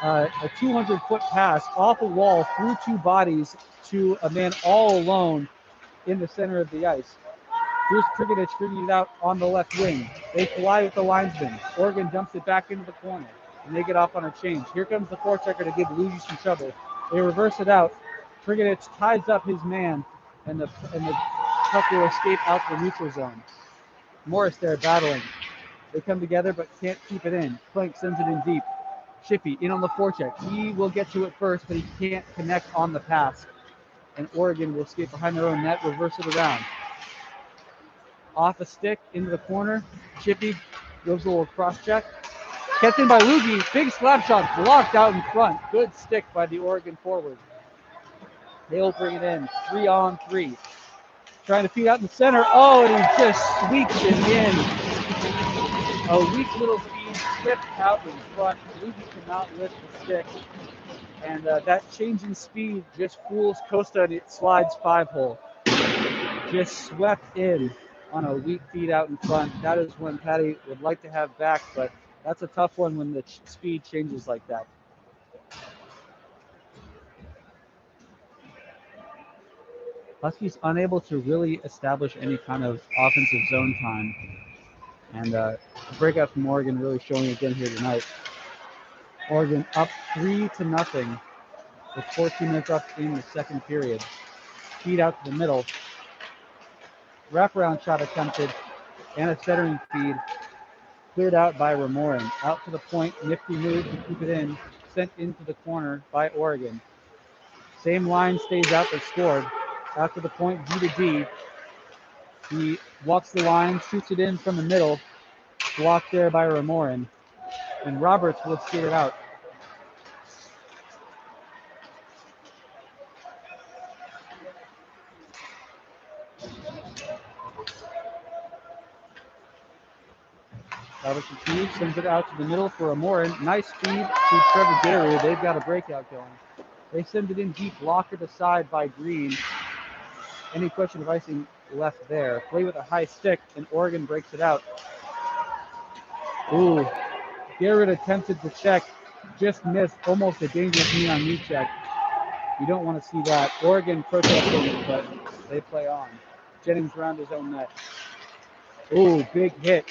Speaker 1: A 200-foot pass off a wall through two bodies to a man all alone in the center of the ice. Bruce Krigedich figured it out on the left wing. They fly with the linesman. Oregon dumps it back into the corner, and they get off on a change. Here comes the forechecker to give Luigi some trouble. They reverse it out. Krigedich ties up his man, and the puck will escape out the neutral zone. Morris there battling. They come together but can't keep it in. Plank sends it in deep. Shippey in on the forecheck. He will get to it first, but he can't connect on the pass. And Oregon will skate behind their own net, reverse it around. Off a stick, into the corner. Shippey goes a little cross check. Kept in by Lugie. Big slap shot blocked out in front. Good stick by the Oregon forward. They'll bring it in. 3-on-3. Trying to feed out in the center. Oh, and he just sweeps it in. A weak little feed, slipped out in front. Lugie cannot lift the stick. And that change in speed just fools Costa, and it slides 5-hole. Just swept in on a weak feed out in front. That is when Patty would like to have back, but that's a tough one when the speed changes like that. Huskies unable to really establish any kind of offensive zone time. And the breakout from Oregon really showing again here tonight. Oregon up 3-0 with 14 minutes left in the second period. Feed out to the middle. Wraparound shot attempted and a centering feed cleared out by Ramoran. Out to the point, nifty move to keep it in. Sent into the corner by Oregon. Same line stays out that scored. After the point, D to D. He walks the line, shoots it in from the middle. Blocked there by Ramoran. And Roberts will skate it out. Two sends it out to the middle for a Morin. Nice feed to Trevor Gary. They've got a breakout going. They send it in deep, blocker to side by Green. Any question of icing left there. Play with a high stick, and Oregon breaks it out. Ooh, Garrett attempted to check, just missed, almost a dangerous knee-on-knee check. You don't want to see that. Oregon protesting, but they play on. Jennings around his own net. Ooh, big hit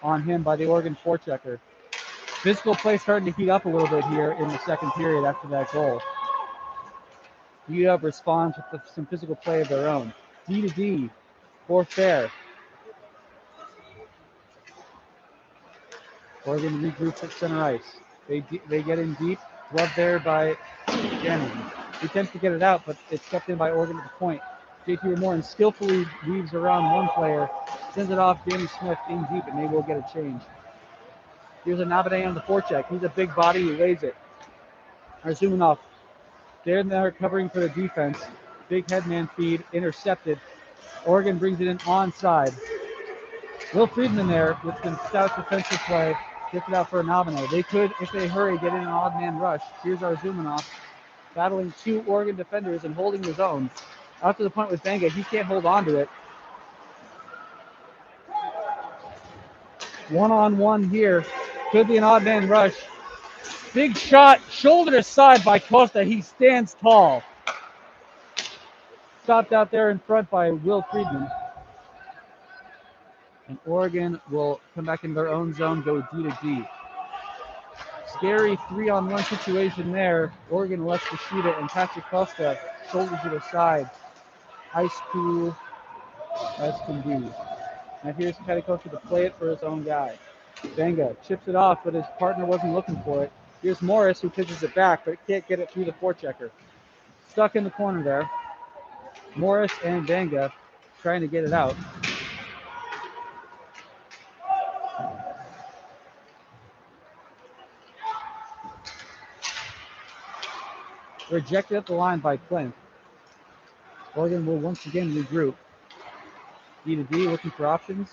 Speaker 1: on him by the Oregon forechecker. Physical play starting to heat up a little bit here in the second period after that goal. UW responds with some physical play of their own. D to D for fair. Oregon regroups at center ice. They get in deep. Glove there by Jennings. He attempts to get it out, but it's kept in by Oregon at the point. JT Morin skillfully weaves around one player, sends it off Danny Smith in deep, and they will get a change. Here's a Nabade on the forecheck. He's a big body. He lays it. Zooming off. They're there covering for the defense. Big headman feed, intercepted. Oregon brings it in onside. Will Friedman there with some stout defensive play. Gets it out for a Nabane. They could, if they hurry, get in an odd man rush. Here's our Zumanoff battling two Oregon defenders and holding his own. Out to the point with Benga. He can't hold on to it. One-on-one here. Could be an odd man rush. Big shot, shoulder to side by Costa. He stands tall. Stopped out there in front by Will Friedman. And Oregon will come back in their own zone, go D to D. Scary 3-on-1 situation there. Oregon lets to shoot it, and Patrick Costa shoulders it aside. Ice cool as can be. Now here's Patrick Costa to play it for his own guy. Benga chips it off, but his partner wasn't looking for it. Here's Morris, who pitches it back, but can't get it through the forechecker. Stuck in the corner there. Morris and Benga trying to get it out. Rejected at the line by Clint. Oregon will once again regroup. D to D, looking for options.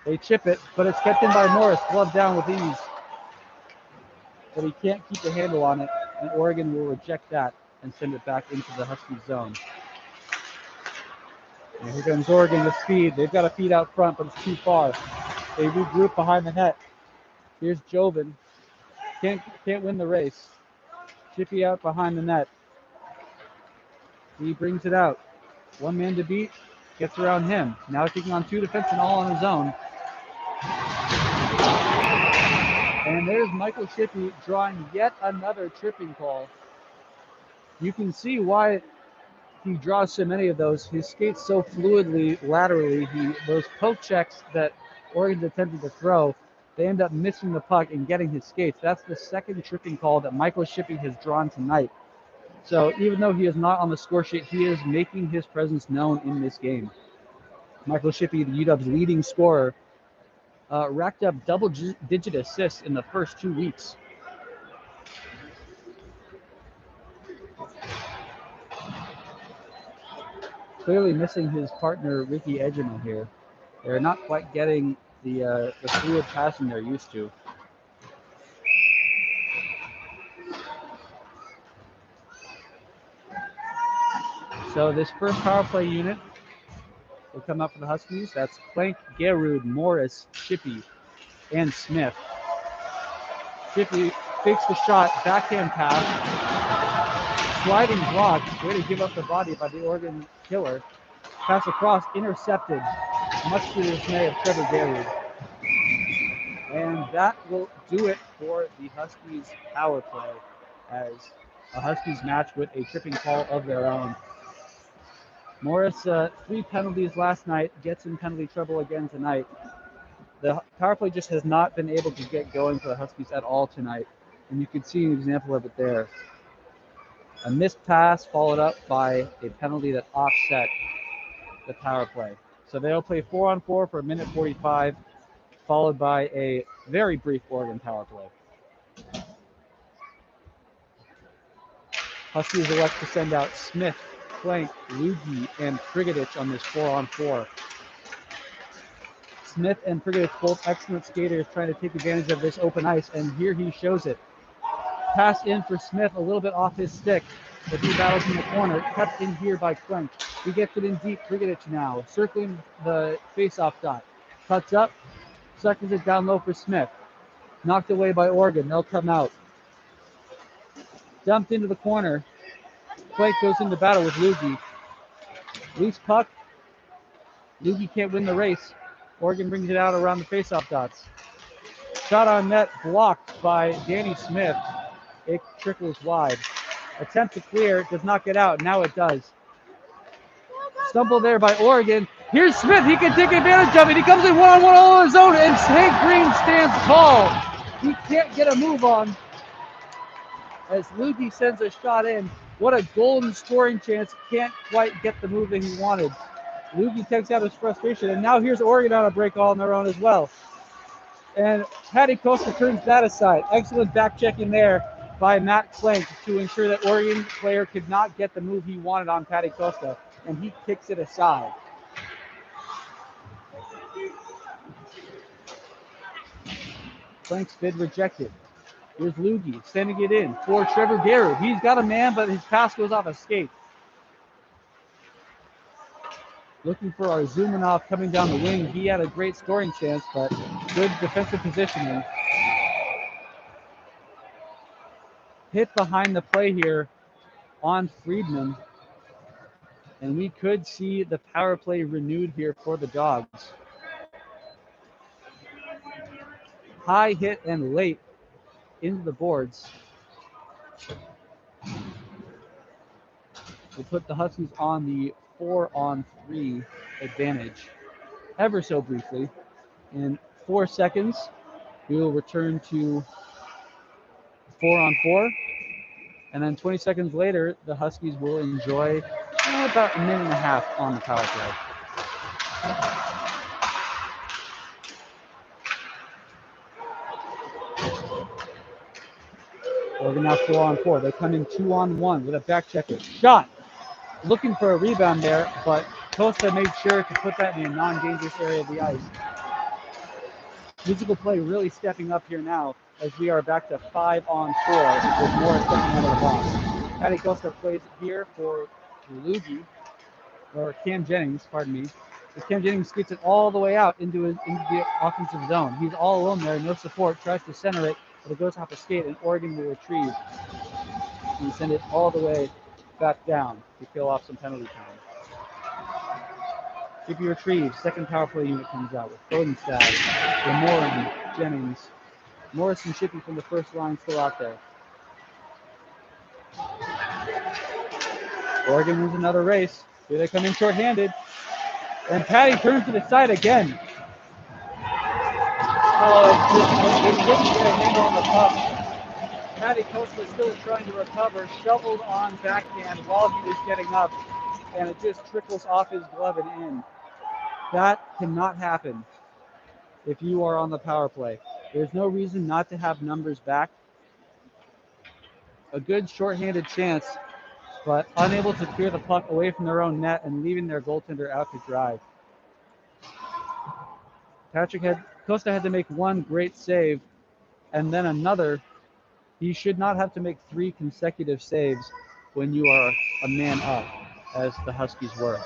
Speaker 1: They chip it, but it's kept in by Morris. Glove down with ease. But he can't keep the handle on it, and Oregon will reject that and send it back into the Huskies zone. And here comes Oregon with speed. They've got a feed out front, but it's too far. They regroup behind the net. Here's Joven. Can't win the race. Chippy out behind the net. He brings it out. One man to beat. Gets around him. Now taking on two defensemen all on his own. And there's Michael Chippy drawing yet another tripping call. You can see why he draws so many of those. He skates so fluidly laterally. Those poke checks that Oregon's attempted to throw, they end up missing the puck and getting his skates. That's the second tripping call that Michael Shippey has drawn tonight. So even though he is not on the score sheet, he is making his presence known in this game. Michael Shippey, the UW's leading scorer, racked up double-digit assists in the first 2 weeks. Clearly missing his partner, Ricky Edgerman here. They're not quite getting the fluid passing they're used to. So this first power play unit will come up for the Huskies. That's Plank, Gerud, Morris, Shippey, and Smith. Shippey fakes the shot, backhand pass, sliding block, way to give up the body by the Oregon killer. Pass across, intercepted, much to the dismay of Trevor Gerud. And that will do it for the Huskies power play, as a Huskies match with a tripping call of their own. Morris, 3 penalties last night, gets in penalty trouble again tonight. The power play just has not been able to get going for the Huskies at all tonight, and you can see an example of it there. A missed pass followed up by a penalty that offset the power play. So they'll play 4-on-4 for 1:45, followed by a very brief Oregon power play. Huskies elect to send out Smith, Plank, Lugie, and Frigadich on this 4-on-4. Smith and Frigates, both excellent skaters, trying to take advantage of this open ice, and here he shows it. Pass in for Smith, a little bit off his stick, but he battles in the corner. Kept in here by Clink. He gets it in deep. Frigates now, circling the face-off dot. Cuts up, seconds it down low for Smith. Knocked away by Oregon. They'll come out. Dumped into the corner. Clink goes into battle with Lugie. Loose puck. Lugie can't win the race. Oregon brings it out around the face-off dots. Shot on net blocked by Danny Smith. It trickles wide. Attempt to clear, does not get out. Now it does. Stumble there by Oregon. Here's Smith. He can take advantage of it. He comes in one-on-one all on his own, and Hank Green stands tall. He can't get a move on as Lugie sends a shot in. What a golden scoring chance. Can't quite get the move that he wanted. Lugie takes out his frustration, and now here's Oregon on a break all on their own as well. And Patty Costa turns that aside. Excellent back checking there by Matt Clink to ensure that Oregon player could not get the move he wanted on Patty Costa, and he kicks it aside. Clink's bid rejected. Here's Lugie sending it in for Trevor Garrett. He's got a man, but his pass goes off a skate. Looking for our Zumanov coming down the wing. He had a great scoring chance, but good defensive positioning. Hit behind the play here on Friedman. And we could see the power play renewed here for the Dogs. High hit and late into the boards. We'll put the Huskies on the 4-on-3 advantage ever so briefly. In 4 seconds, we will return to 4-on-4. And then 20 seconds later, the Huskies will enjoy about a minute and a half on the power play. Oregon now 4-on-4. They come in 2-on-1 with a back checker. Shot. Looking for a rebound there, but Costa made sure to put that in a non-dangerous area of the ice. Physical play really stepping up here now as we are back to 5-on-4 with Morris stepping out of the box. Patty Costa plays here for Lugie, or Cam Jennings, pardon me. As Cam Jennings skates it all the way out into the offensive zone. He's all alone there, no support, tries to center it, but it goes off a skate, and Oregon will retrieve and send it all the way back down to kill off some penalty time. Shippey retrieves. Second power play unit comes out with Bodenstad, Lemorin, Jennings, Morris and Shippey from the first line still out there. Oregon wins another race. Here they come in shorthanded. And Patty turns to the side again. Oh, it didn't get a handle on the puck. Patty Costa still trying to recover, shoveled on backhand while he was getting up, and it just trickles off his glove and in. That cannot happen if you are on the power play. There's no reason not to have numbers back. A good shorthanded chance, but unable to clear the puck away from their own net and leaving their goaltender out to dry. Costa had to make one great save and then another. He should not have to make 3 consecutive saves when you are a man up, as the Huskies were.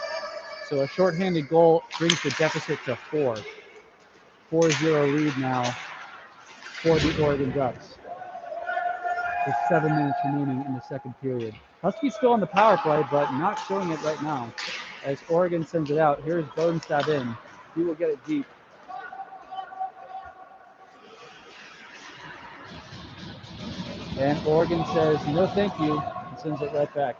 Speaker 1: So a shorthanded goal brings the deficit to 4. 4-0 lead now for the Oregon Ducks, with 7 minutes remaining in the second period. Huskies still on the power play, but not showing it right now. As Oregon sends it out, here's Bodenstab in. He will get it deep. And Oregon says, no thank you, and sends it right back.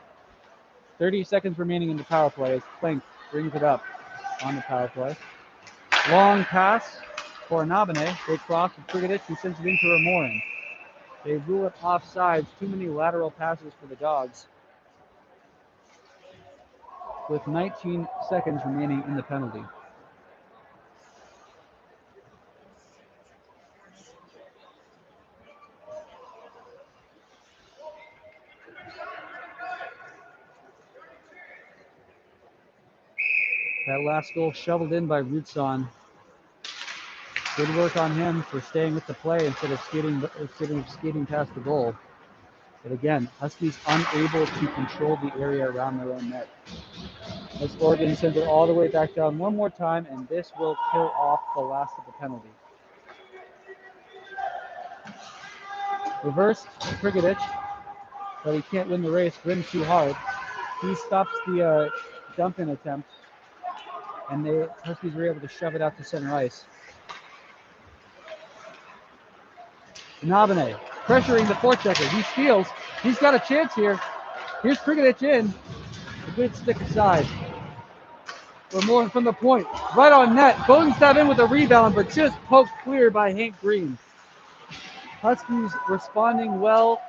Speaker 1: 30 seconds remaining in the power play as Clink brings it up on the power play. Long pass for Nabane. They cross to Frigadich, who sends it into Ramorin. They rule it offsides. Too many lateral passes for the Dogs. With 19 seconds remaining in the penalty. That last goal shoveled in by Rutson. Good work on him for staying with the play instead of skating past the goal. But again, Huskies unable to control the area around their own net. As Oregon sends it all the way back down one more time, and this will kill off the last of the penalty. Reverse Prigadich, but he can't win the race. Rimmed too hard. He stops the dump-in attempt, and the Huskies were able to shove it out to center ice. Nabane pressuring the forechecker. He steals. He's got a chance here. Here's Prigadich in. A good stick aside. We're more from the point. Right on net. Bodenstadt in with a rebound, but just poked clear by Hank Green. Huskies responding well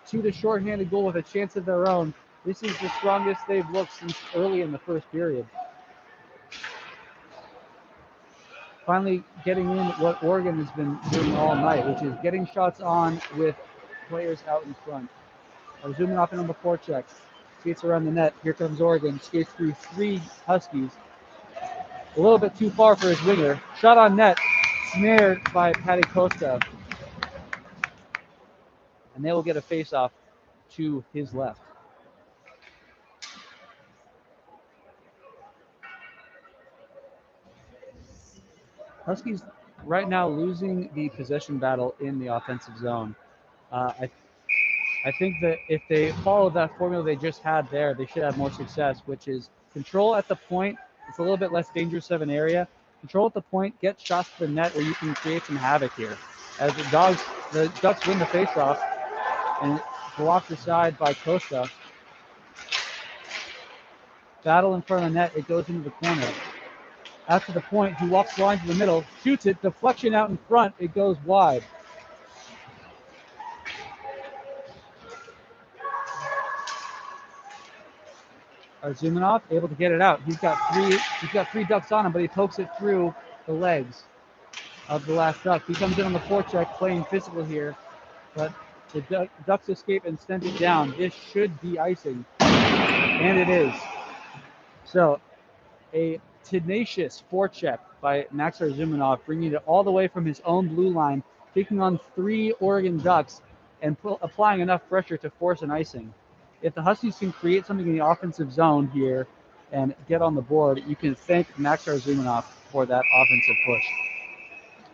Speaker 1: to the shorthanded goal with a chance of their own. This is the strongest they've looked since early in the first period. Finally getting in what Oregon has been doing all night, which is getting shots on with players out in front. Zooming off in on the forecheck. Skates around the net. Here comes Oregon. Skates through 3 Huskies. A little bit too far for his winger. Shot on net. Snared by Patty Costa. And they will get a face-off to his left. Huskies right now losing the possession battle in the offensive zone. I think that if they follow that formula they just had there, they should have more success, which is control at the point. It's a little bit less dangerous of an area. Control at the point, get shots to the net where you can create some havoc here. As the Ducks win the faceoff, and blocked aside by Costa. Battle in front of the net, it goes into the corner. After the point, he walks the line to the middle, shoots it, deflection out in front, it goes wide. Arzumanov able to get it out. He's got three Ducks on him, but he pokes it through the legs of the last Duck. He comes in on the forecheck, playing physical here, but the Ducks escape and send it down. This should be icing, and it is. So, a tenacious forecheck by Max Arzumanov, bringing it all the way from his own blue line, taking on 3 Oregon Ducks, and applying enough pressure to force an icing. If the Huskies can create something in the offensive zone here and get on the board, you can thank Max Arzumanov for that offensive push.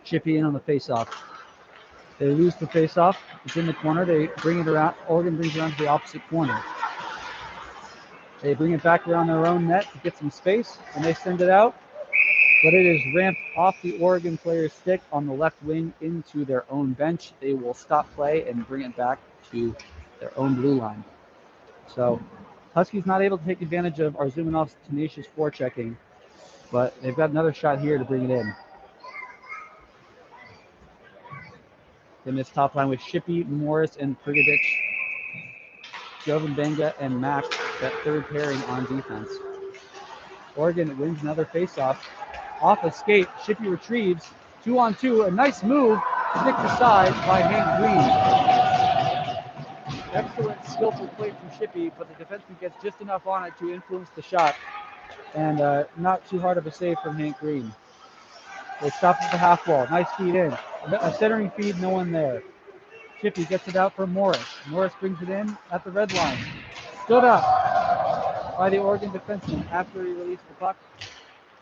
Speaker 1: Chippy in on the faceoff. They lose the faceoff. It's in the corner. They bring it around. Oregon brings it around to the opposite corner. They bring it back around their own net to get some space, and they send it out. But it is ramped off the Oregon player's stick on the left wing into their own bench. They will stop play and bring it back to their own blue line. So Huskies not able to take advantage of Arzumanov's tenacious forechecking, but they've got another shot here to bring it in. In this top line with Shippey, Morris, and Prigadich, Jovan Benga, and Max, that third pairing on defense. Oregon wins another faceoff. Off a skate, Shippey retrieves. 2-on-2, a nice move, sticked aside by Hank Green. Excellent, skillful play from Shippey, but the defenseman gets just enough on it to influence the shot, and not too hard of a save from Hank Green. They stop at the half wall. Nice feed in. A centering feed, no one there. Shippey gets it out for Morris. Morris brings it in at the red line. Stood up by the Oregon defenseman after he released the puck.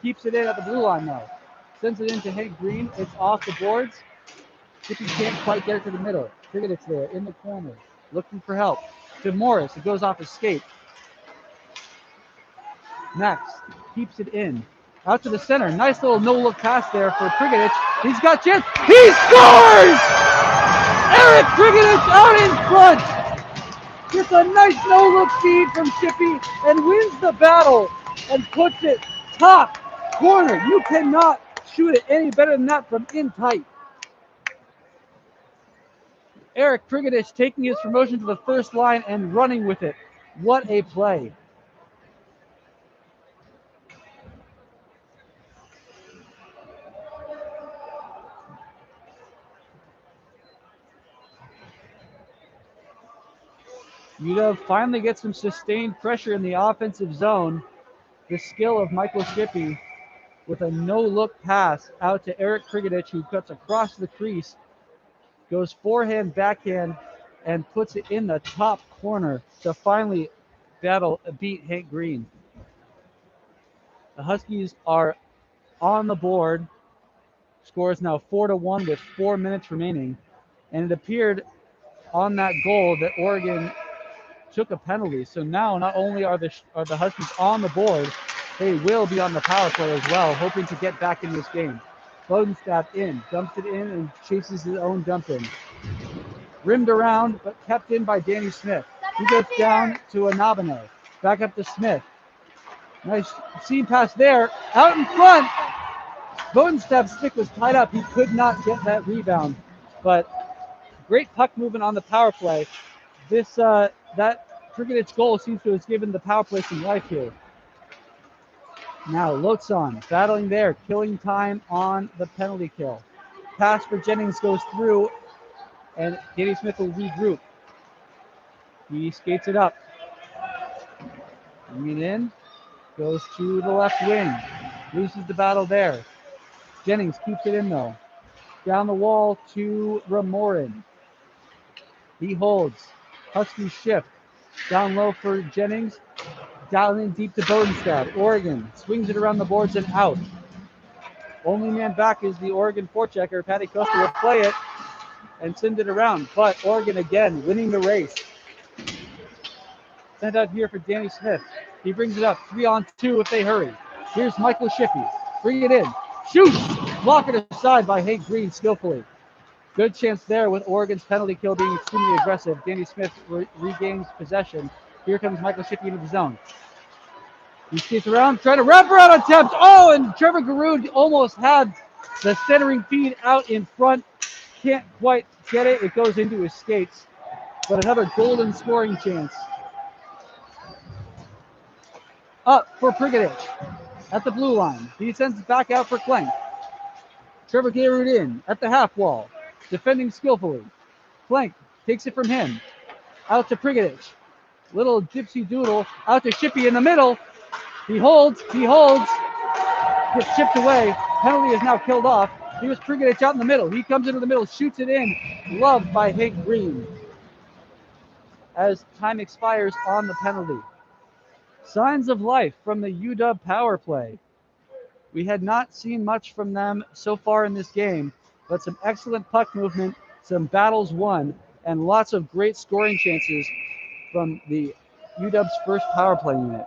Speaker 1: Keeps it in at the blue line now. Sends it into Hank Green. It's off the boards. Shippey can't quite get it to the middle. Prigadich there in the corner, looking for help. To Morris. It goes off his skate. Max keeps it in. Out to the center. Nice little no-look pass there for Prigadich. He's got chance. He scores! Eric Prigadich out in front. Gets a nice no-look feed from Shippey and wins the battle and puts it top corner. You cannot shoot it any better than that from in tight. Eric Prigadich taking his promotion to the first line and running with it. What a play. UW finally gets some sustained pressure in the offensive zone. The skill of Michael Shippey with a no-look pass out to Eric Krigedich, who cuts across the crease, goes forehand, backhand, and puts it in the top corner to finally beat Hank Green. The Huskies are on the board. Score is now 4-1 with 4 minutes remaining. And it appeared on that goal that Oregon took a penalty. So now not only are the Huskies on the board, they will be on the power play as well, hoping to get back in this game. Bodenstab in, dumps it in, and chases his own dump in. Rimmed around, but kept in by Danny Smith. He gets down to Anabane. Back up to Smith. Nice seam pass there. Out in front. Bodenstab's stick was tied up. He could not get that rebound. But great puck movement on the power play. That Krigedich goal seems to have given the power play some life here. Now Lotzon battling there, killing time on the penalty kill. Pass for Jennings goes through, and Danny Smith will regroup. He skates it up. Bring it in. Goes to the left wing. Loses the battle there. Jennings keeps it in though. Down the wall to Ramorin. He holds. Huskies shift. Down low for Jennings. Down in deep to Bodenstab. Oregon swings it around the boards and out. Only man back is the Oregon forechecker. Patty Costa will play it and send it around. But Oregon again winning the race. Sent out here for Danny Smith. He brings it up 3-on-2 if they hurry. Here's Michael Shippey. Bring it in. Shoot! Block it aside by Hank Green skillfully. Good chance there with Oregon's penalty kill being extremely aggressive. Danny Smith regains possession. Here comes Michael Shippey into the zone. He skates around, trying to wrap around attempt. Oh, and Trevor Garoud almost had the centering feed out in front. Can't quite get it. It goes into his skates. But another golden scoring chance. Up for Krigedich at the blue line. He sends it back out for Klenk. Trevor Garoud in at the half wall. Defending skillfully. Klenk takes it from him. Out to Krigedich. Little gypsy doodle. Out to Shippey in the middle. He holds. Gets chipped away. Penalty is now killed off. Here's Krigedich out in the middle. He comes into the middle, shoots it in. Loved by Hank Green. As time expires on the penalty. Signs of life from the UW power play. We had not seen much from them so far in this game, but some excellent puck movement, some battles won, and lots of great scoring chances from the UW's first power play unit.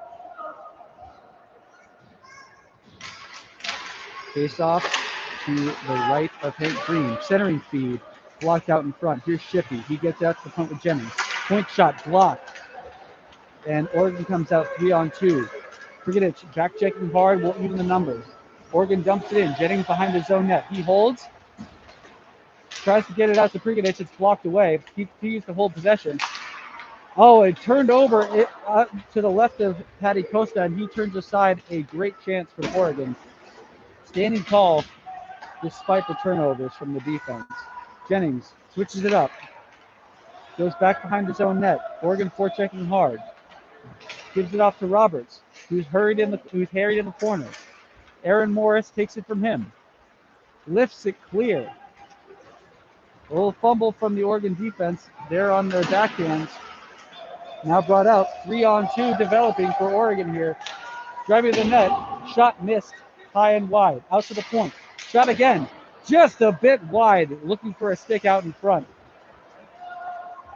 Speaker 1: Face off to the right of Hank Green. Centering feed, blocked out in front. Here's Shippey. He gets out to the point with Jennings. Point shot blocked. And Oregon comes out 3-on-2. Krigedich back checking hard, will even the numbers. Oregon dumps it in. Jennings behind his own net. He holds. Tries to get it out to Krigedich. It's blocked away. He continues to hold possession. Oh, it turned over to the left of Patty Costa, and he turns aside a great chance for Oregon. Standing tall despite the turnovers from the defense. Jennings switches it up. Goes back behind his own net. Oregon forechecking hard. Gives it off to Roberts, who's harried in the corner. Aaron Morris takes it from him. Lifts it clear. A little fumble from the Oregon defense. They're on their backhands. Now brought out. 3-on-2 developing for Oregon here. Driving to the net. Shot missed. High and wide. Out to the point. Shot again. Just a bit wide. Looking for a stick out in front.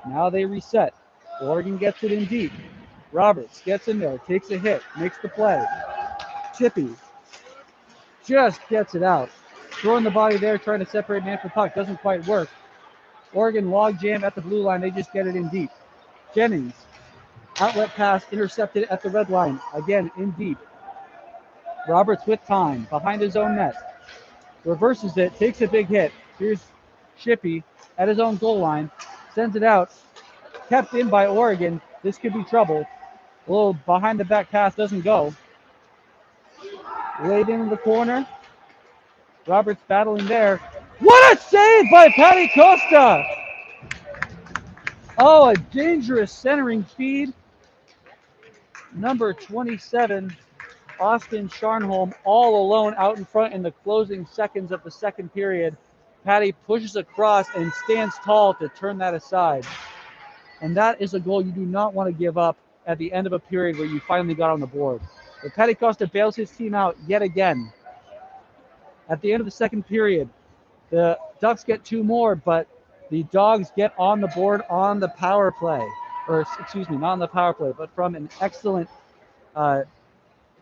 Speaker 1: Now they reset. Oregon gets it in deep. Roberts gets in there. Takes a hit. Makes the play. Shippey just gets it out. Throwing the body there, trying to separate man from puck. Doesn't quite work. Oregon log jam at the blue line. They just get it in deep. Jennings. Outlet pass intercepted at the red line. Again, in deep. Roberts with time. Behind his own net. Reverses it. Takes a big hit. Here's Shippey at his own goal line. Sends it out. Kept in by Oregon. This could be trouble. A little behind the back pass doesn't go. Laid in the corner. Roberts battling there. What a save by Patty Costa! Oh, a dangerous centering feed. Number 27 Austin Sharnholm all alone out in front in the closing seconds of the second period. Patty pushes across and stands tall to turn that aside. And that is a goal you do not want to give up at the end of a period where you finally got on the board. But Patty Costa bails his team out yet again. At the end of the second period, the Ducks get 2 more, but the Dogs get on the board on the power play. Or, excuse me, not on the power play, but from an excellent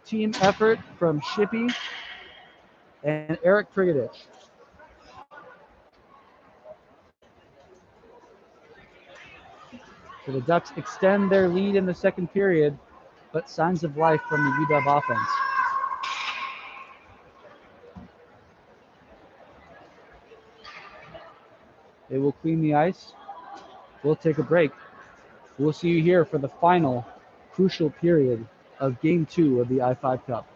Speaker 1: team effort from Shippey and Eric Prigadich. So the Ducks extend their lead in the second period, but signs of life from the UW offense. They will clean the ice. We'll take a break. We'll see you here for the final crucial period of Game 2 of the I-5 Cup.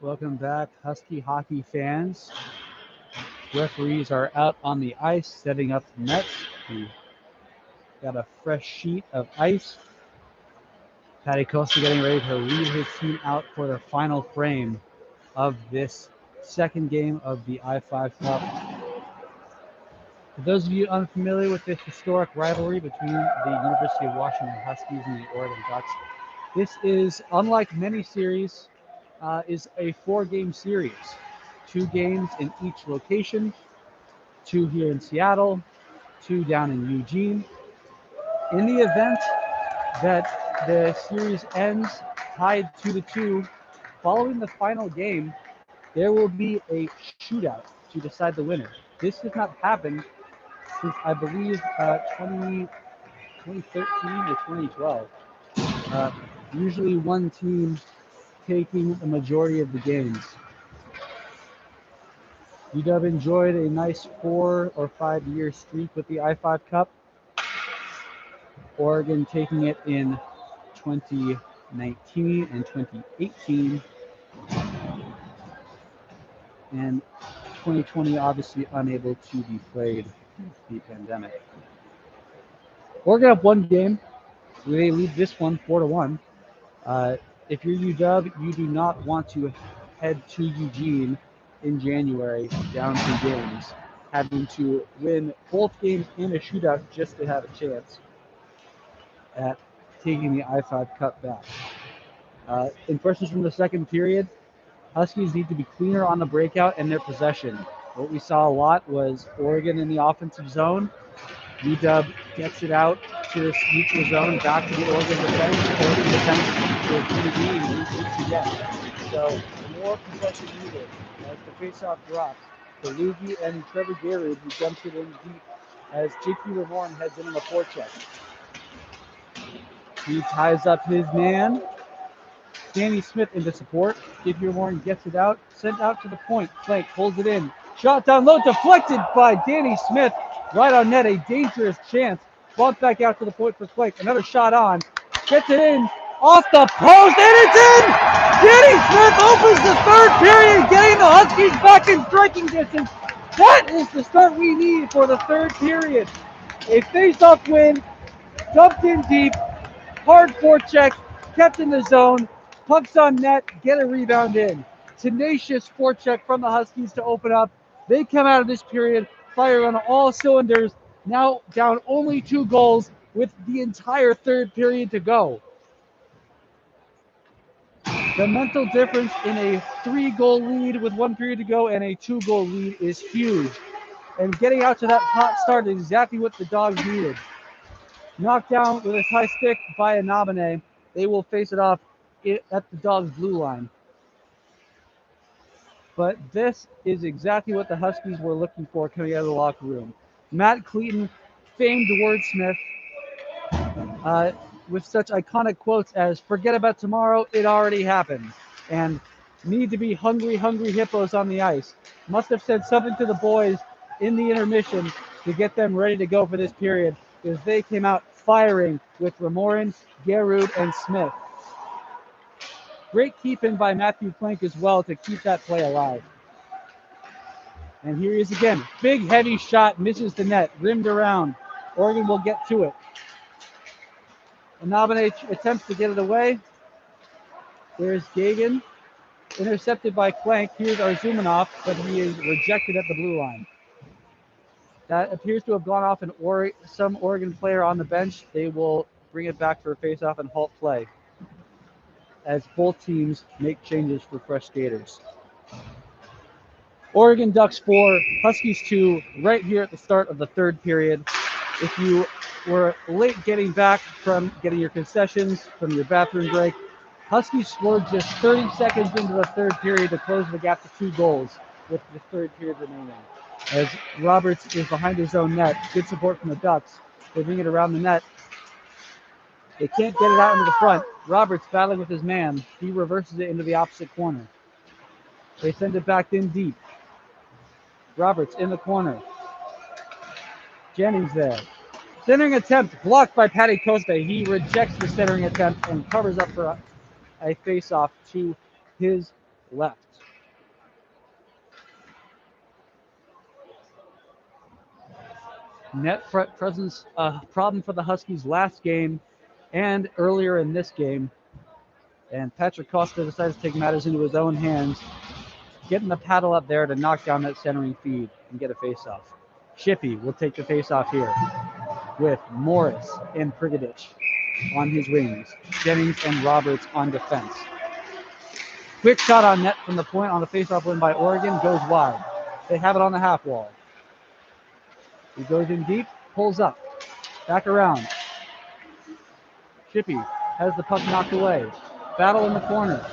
Speaker 1: Welcome back, Husky hockey fans. Referees are out on the ice setting up the nets. We got a fresh sheet of ice. Patty Costa getting ready to lead his team out for the final frame of this second game of the I-5 Cup. For those of you unfamiliar with this historic rivalry between the University of Washington Huskies and the Oregon Ducks, this is, unlike many series, is a 4-game series. 2 games in each location, 2 here in Seattle, 2 down in Eugene. In the event that the series ends tied 2-2, following the final game, there will be a shootout to decide the winner. This has not happened since, I believe, 2013 or 2012. Usually one team taking the majority of the games. UW enjoyed a nice 4 or 5 year streak with the I-5 Cup. Oregon taking it in 2019 and 2018. And 2020 obviously unable to be played due to the pandemic. Oregon up 1 game. They lead this one 4-1. If you're UW, you do not want to head to Eugene in January down 2 games, having to win both games in a shootout just to have a chance at taking the I-5 Cup back. Impressions from the second period, Huskies need to be cleaner on the breakout and their possession. What we saw a lot was Oregon in the offensive zone. UW gets it out to this neutral zone, back to the Oregon defense. Oregon defense will be and again. So more possession needed as the faceoff drops. Belugi and Trevor Garrett, who jumps it in deep as J.P. Ramorn heads in on the forecheck. He ties up his man. Danny Smith into support. J.P. Ramorn gets it out, sent out to the point. Flank pulls it in. Shot down low, deflected by Danny Smith. Right on net, a dangerous chance. Bumped back out to the point for Flank. Another shot on. Gets it in. Off the post, and it's in! Danny Smith opens the third period, getting the Huskies back in striking distance. That is the start we need for the third period. A face-off win, dumped in deep, hard forecheck, kept in the zone, pucks on net, get a rebound in. Tenacious forecheck from the Huskies to open up. They come out of this period, fire on all cylinders, now down only 2 goals with the entire third period to go. The mental difference in a 3-goal lead with 1 period to go and a 2-goal lead is huge. And getting out to that hot start is exactly what the Dogs needed. Knocked down with a high stick by Inabane. They will face it off at the Dogs' blue line. But this is exactly what the Huskies were looking for coming out of the locker room. Matt Cleaton, famed wordsmith, with such iconic quotes as "forget about tomorrow, it already happened," and "need to be hungry, hungry hippos on the ice." Must have said something to the boys in the intermission to get them ready to go for this period, because they came out firing with Ramorin, Garud, and Smith. Great keep-in by Matthew Plank as well to keep that play alive. And here he is again. Big, heavy shot, misses the net, rimmed around. Oregon will get to it. Inabane attempts to get it away. There's Gagan, intercepted by Plank. Here's Arzumanov, but he is rejected at the blue line. That appears to have gone off some Oregon player on the bench. They will bring it back for a face-off and halt play as both teams make changes for fresh skaters. Oregon Ducks 4, Huskies 2, right here at the start of the third period. If you were late getting back from getting your concessions from your bathroom break, Huskies scored just 30 seconds into the third period to close the gap to 2 goals with the third period remaining. As Roberts is behind his own net, good support from the Ducks. They bring it around the net. They can't get it out into the front. Roberts battling with his man. He reverses it into the opposite corner. They send it back in deep. Roberts in the corner. Jennings there. Centering attempt blocked by Patty Costa. He rejects the centering attempt and covers up for a face-off to his left. Net presence problem for the Huskies last game and earlier in this game. And Patrick Costa decides to take matters into his own hands, getting the paddle up there to knock down that centering feed and get a face-off. Shippey will take the face-off here with Morris and Prigadich on his wings. Jennings and Roberts on defense. Quick shot on net from the point on the face-off win by Oregon, goes wide. They have it on the half wall. He goes in deep, pulls up, back around. Shippey has the puck knocked away. Battle in the corner.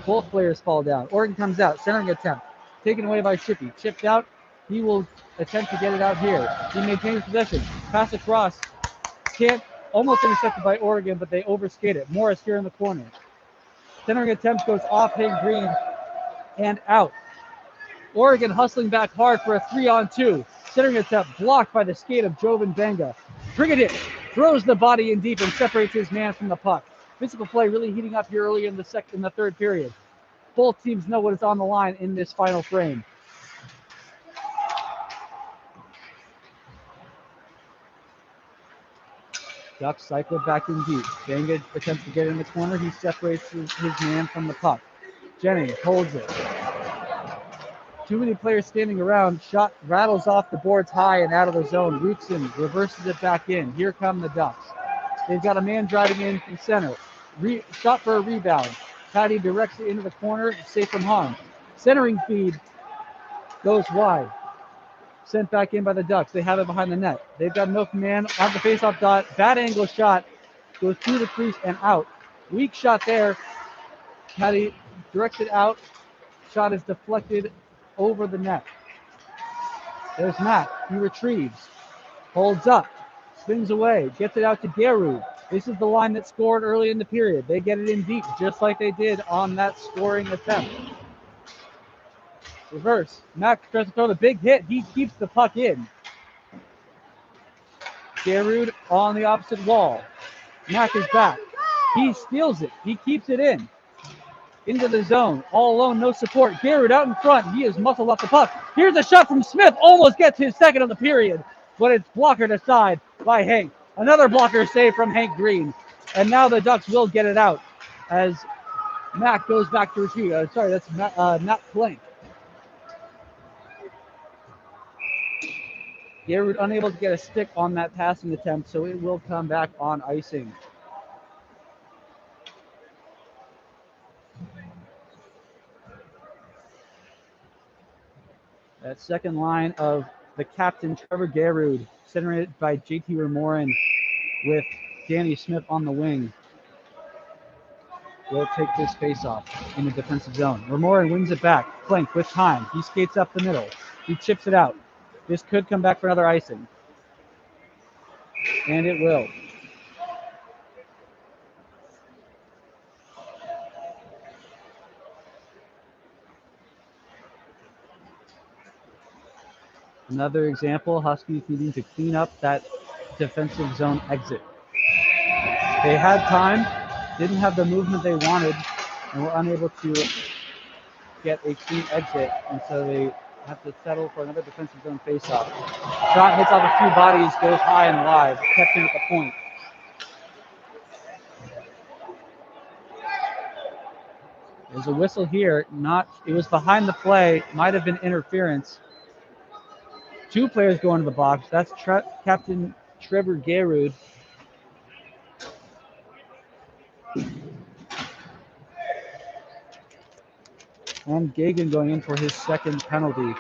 Speaker 1: Both players fall down. Oregon comes out, centering attempt, taken away by Shippey. Chipped out. He will attempt to get it out here. He maintains possession. Pass across. Can't. Almost intercepted by Oregon, but they overskate it. Morris here in the corner. Centering attempt goes off Hank Green and out. Oregon hustling back hard for a 3-on-2. Centering attempt blocked by the skate of Jovan Benga. Prigadich throws the body in deep and separates his man from the puck. Physical play really heating up here early in the third period. Both teams know what is on the line in this final frame. Ducks cycle back in deep. Benga attempts to get in the corner. He separates his man from the puck. Jennings holds it. Too many players standing around. Shot rattles off the boards high and out of the zone. Rootson reverses it back in. Here come the Ducks. They've got a man driving in from center. Shot for a rebound. Patty directs it into the corner, safe from harm. Centering feed goes wide. Sent back in by the Ducks. They have it behind the net. They've got an open man on the faceoff dot. Bad angle shot. Goes through the crease and out. Weak shot there. Patty directs it out. Shot is deflected over the net. There's Matt. He retrieves. Holds up. Spins away. Gets it out to Garud. This is the line that scored early in the period. They get it in deep, just like they did on that scoring attempt. Reverse. Matt tries to throw the big hit. He keeps the puck in. Garud on the opposite wall. Mack is back. He steals it. He keeps it in. Into the zone. All alone, no support. Garud out in front. He is muscled off the puck. Here's a shot from Smith. Almost gets his second of the period, but it's blockered aside by Hank. Another blocker save from Hank Green. And now the Ducks will get it out as Mack goes back to retreat. Sorry, that's Matt Plank. Garud unable to get a stick on that passing attempt, so it will come back on icing. That second line of the captain, Trevor Garud, centered by JT Remorin with Danny Smith on the wing, will take this faceoff in the defensive zone. Remorin wins it back. Plank with time. He skates up the middle. He chips it out. This could come back for another icing. And it will. Another example, Huskies needing to clean up that defensive zone exit. They had time, didn't have the movement they wanted, and were unable to get a clean exit, and so they have to settle for another defensive zone faceoff. Shot hits off a few bodies, goes high and wide, kept in at the point. There's a whistle here. It was behind the play, might have been interference. Two players go into the box. That's Captain Trevor Garud. And Gagan going in for his second penalty.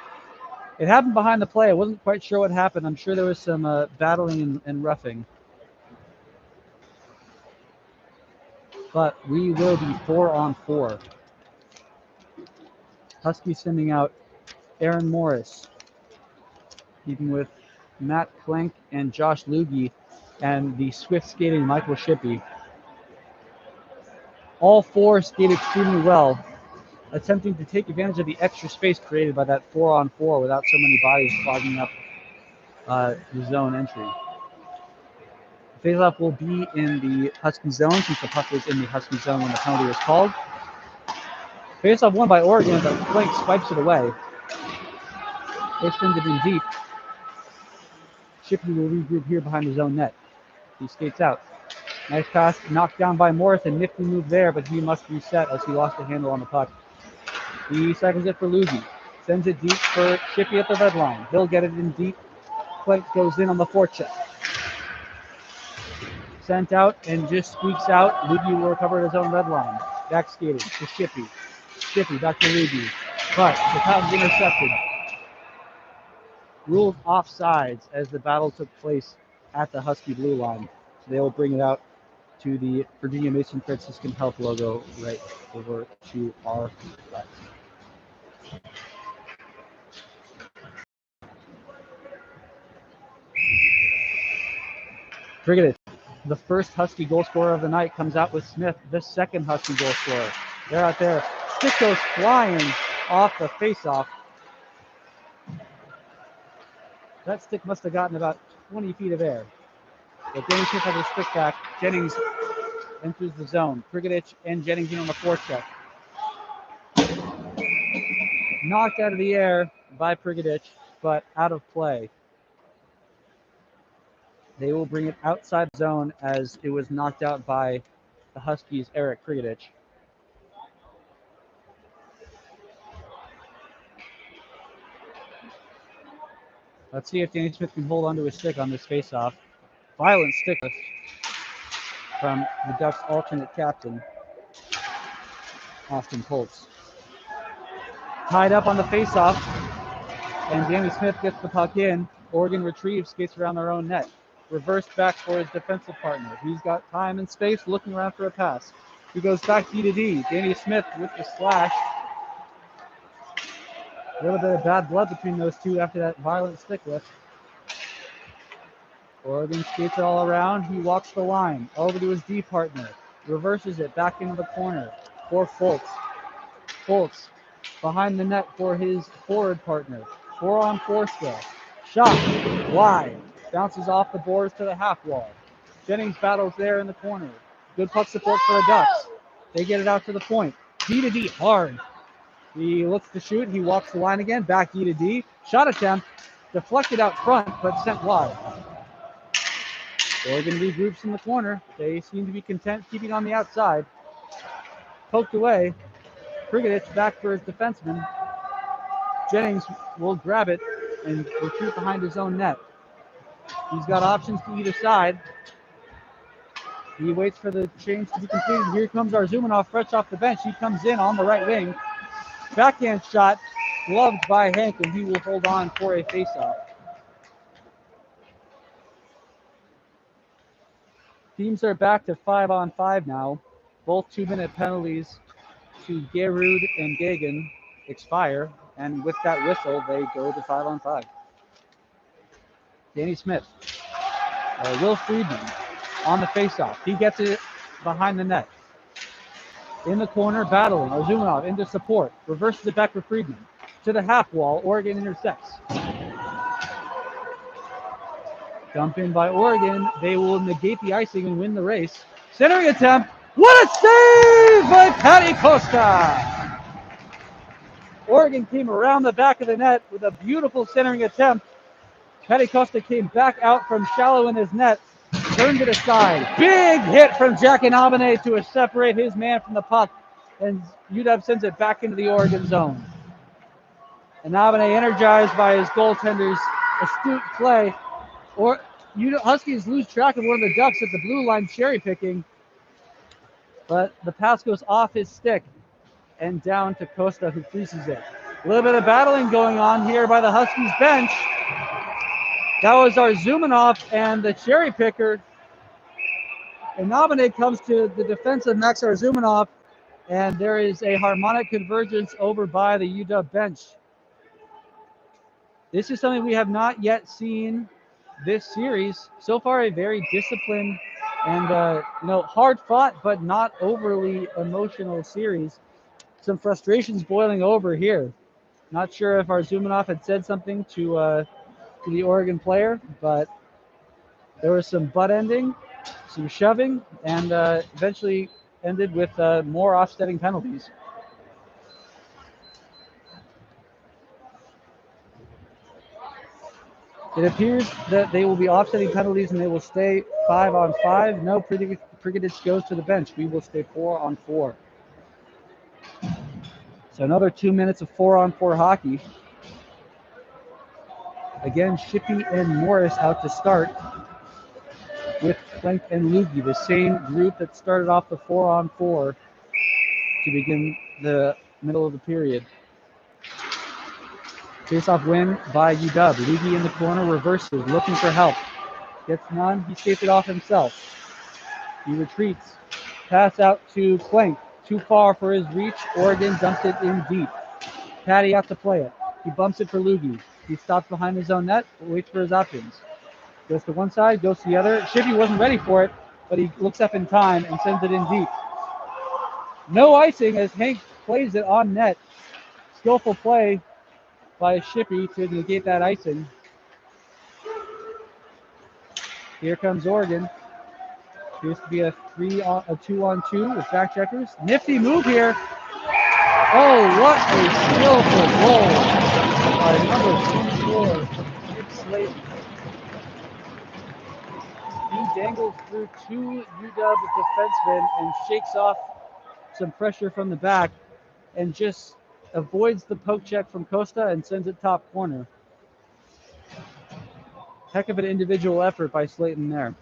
Speaker 1: It happened behind the play. I wasn't quite sure what happened. I'm sure there was some battling and roughing. But we will be 4-on-4. Huskies sending out Aaron Morris, even with Matt Plank and Josh Lugie and the swift skating Michael Shippey. All four skate extremely well, attempting to take advantage of the extra space created by that 4-on-4 without so many bodies clogging up the zone entry. The faceoff will be in the Husky zone since the puck was in the Husky zone when the penalty was called. Faceoff won by Oregon, but Plank swipes it away. They send it in deep. Shippy will regroup here behind his own net. He skates out. Nice pass, knocked down by Morrison. Nifty move there, but he must reset as he lost the handle on the puck. He cycles it for Lugie. Sends it deep for Shippy at the red line. He'll get it in deep. Plate goes in on the forecheck. Sent out and just squeaks out. Lugie will recover at his own red line. Back skating to Shippy. Shippy back to Lugie. But the pass is intercepted. Ruled offsides as the battle took place at the Husky blue line. So they will bring it out to the Virginia Mason Franciscan Health logo right over to our left. Frigative, the first Husky goal scorer of the night, comes out with Smith, the second Husky goal scorer. They're out there. Stick goes flying off the faceoff. That stick must have gotten about 20 feet of air. But Danny Smith has a stick back. Jennings enters the zone. Frigadich and Jennings in on the forecheck. Knocked out of the air by Prigadich, but out of play. They will bring it outside the zone as it was knocked out by the Huskies' Eric Prigadich. Let's see if Danny Smith can hold onto his stick on this faceoff. Violent stick lift from the Ducks' alternate captain, Austin Colts. Tied up on the faceoff, and Danny Smith gets the puck in. Oregon retrieves, skates around their own net. Reversed back for his defensive partner. He's got time and space, looking around for a pass. He goes back D to D. Danny Smith with the slash. A little bit of bad blood between those two after that violent stick lift. Oregon skates it all around. He walks the line over to his D partner. Reverses it back into the corner for Fultz. Fultz behind the net for his forward partner. 4-on-4 still. Shot wide. Bounces off the boards to the half wall. Jennings battles there in the corner. Good puck support for the Ducks. They get it out to the point. D to D hard. He looks to shoot. He walks the line again. Back D to D. Shot attempt. Deflected out front, but sent wide. Oregon regroups in the corner. They seem to be content keeping on the outside. Poked away. Prigadich back for his defenseman. Jennings will grab it and retreat behind his own net. He's got options to either side. He waits for the change to be completed. Here comes Arzumanov fresh off the bench. He comes in on the right wing. Backhand shot, gloved by Hank, and he will hold on for a faceoff. Teams are back to 5-on-5 now. Both 2-minute penalties to Gerud and Gagan expire, and with that whistle, they go to 5-on-5. Danny Smith, Will Friedman on the faceoff. He gets it behind the net. In the corner, battling. Arzumanov into support. Reverses it back for Friedman. To the half wall. Oregon intercepts. Dump in by Oregon. They will negate the icing and win the race. Centering attempt. What a save by Patty Costa! Oregon came around the back of the net with a beautiful centering attempt. Patty Costa came back out from shallow in his net. Turned it aside. Big hit from Jack Inabene to separate his man from the puck. And UW sends it back into the Oregon zone. Inabene energized by his goaltender's astute play. Or Huskies lose track of one of the Ducks at the blue line cherry picking. But the pass goes off his stick and down to Costa, who freezes it. A little bit of battling going on here by the Huskies bench. That was Arzumanov and the cherry picker. Inabene comes to the defense of Max Arzumanov, and there is a harmonic convergence over by the UW bench. This is something we have not yet seen this series. So far, a very disciplined and hard fought, but not overly emotional series. Some frustrations boiling over here. Not sure if Arzumanov had said something to the Oregon player, but there was some butt ending, some shoving, and eventually ended with more offsetting penalties. It appears that they will be offsetting penalties and they will stay 5-on-5. No, Prigodic goes to the bench. We will stay 4-on-4. So another 2 minutes of 4-on-4 hockey. Again, Shippey and Morris out to start with Plank and Lugie, the same group that started off the 4-on-4 to begin the middle of the period. Face-off win by UW. Lugie in the corner, reverses, looking for help. Gets none, he skates it off himself. He retreats. Pass out to Plank. Too far for his reach. Oregon dumps it in deep. Patty out to play it. He bumps it for Lugie. He stops behind his own net, waits for his options. Goes to one side, goes to the other. Shippey wasn't ready for it, but he looks up in time and sends it in deep. No icing as Hank plays it on net. Skillful play by Shippey to negate that icing. Here comes Oregon. Appears to be a 2-on-2 with back checkers. Nifty move here. Oh, what a skillful goal by number 24, Nick Slayton. He dangles through 2 UW defensemen and shakes off some pressure from the back and just avoids the poke check from Costa and sends it top corner. Heck of an individual effort by Slayton there.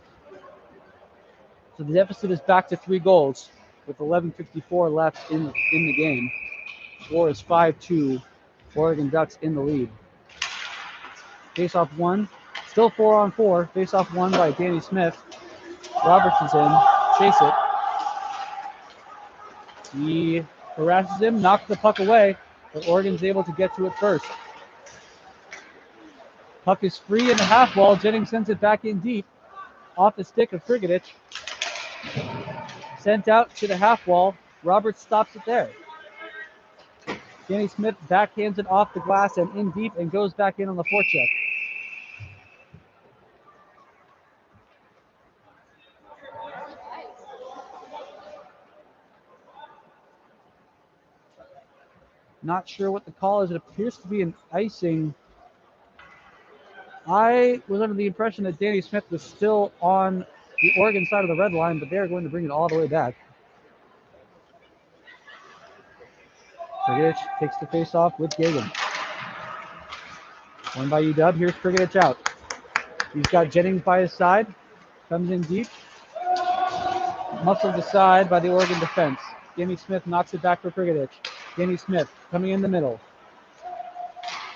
Speaker 1: So the deficit is back to 3 goals with 11:54 left in the game. Score is 5-2. Oregon Ducks in the lead. Face-off won. Still 4-on-4. Face-off won by Danny Smith. Roberts is in. Chase it. He harasses him, knocks the puck away, but Oregon's able to get to it first. Puck is free in the half wall. Jennings sends it back in deep. Off the stick of Prigodic. Sent out to the half wall. Roberts stops it there. Danny Smith backhands it off the glass and in deep and goes back in on the forecheck. Not sure what the call is. It appears to be an icing. I was under the impression that Danny Smith was still on the Oregon side of the red line, but they're going to bring it all the way back. Prigodic takes the face off with Gagan. Won by UW. Here's Prigodic out. He's got Jennings by his side. Comes in deep. Muscled aside by the Oregon defense. Danny Smith knocks it back for Prigodic. Danny Smith coming in the middle.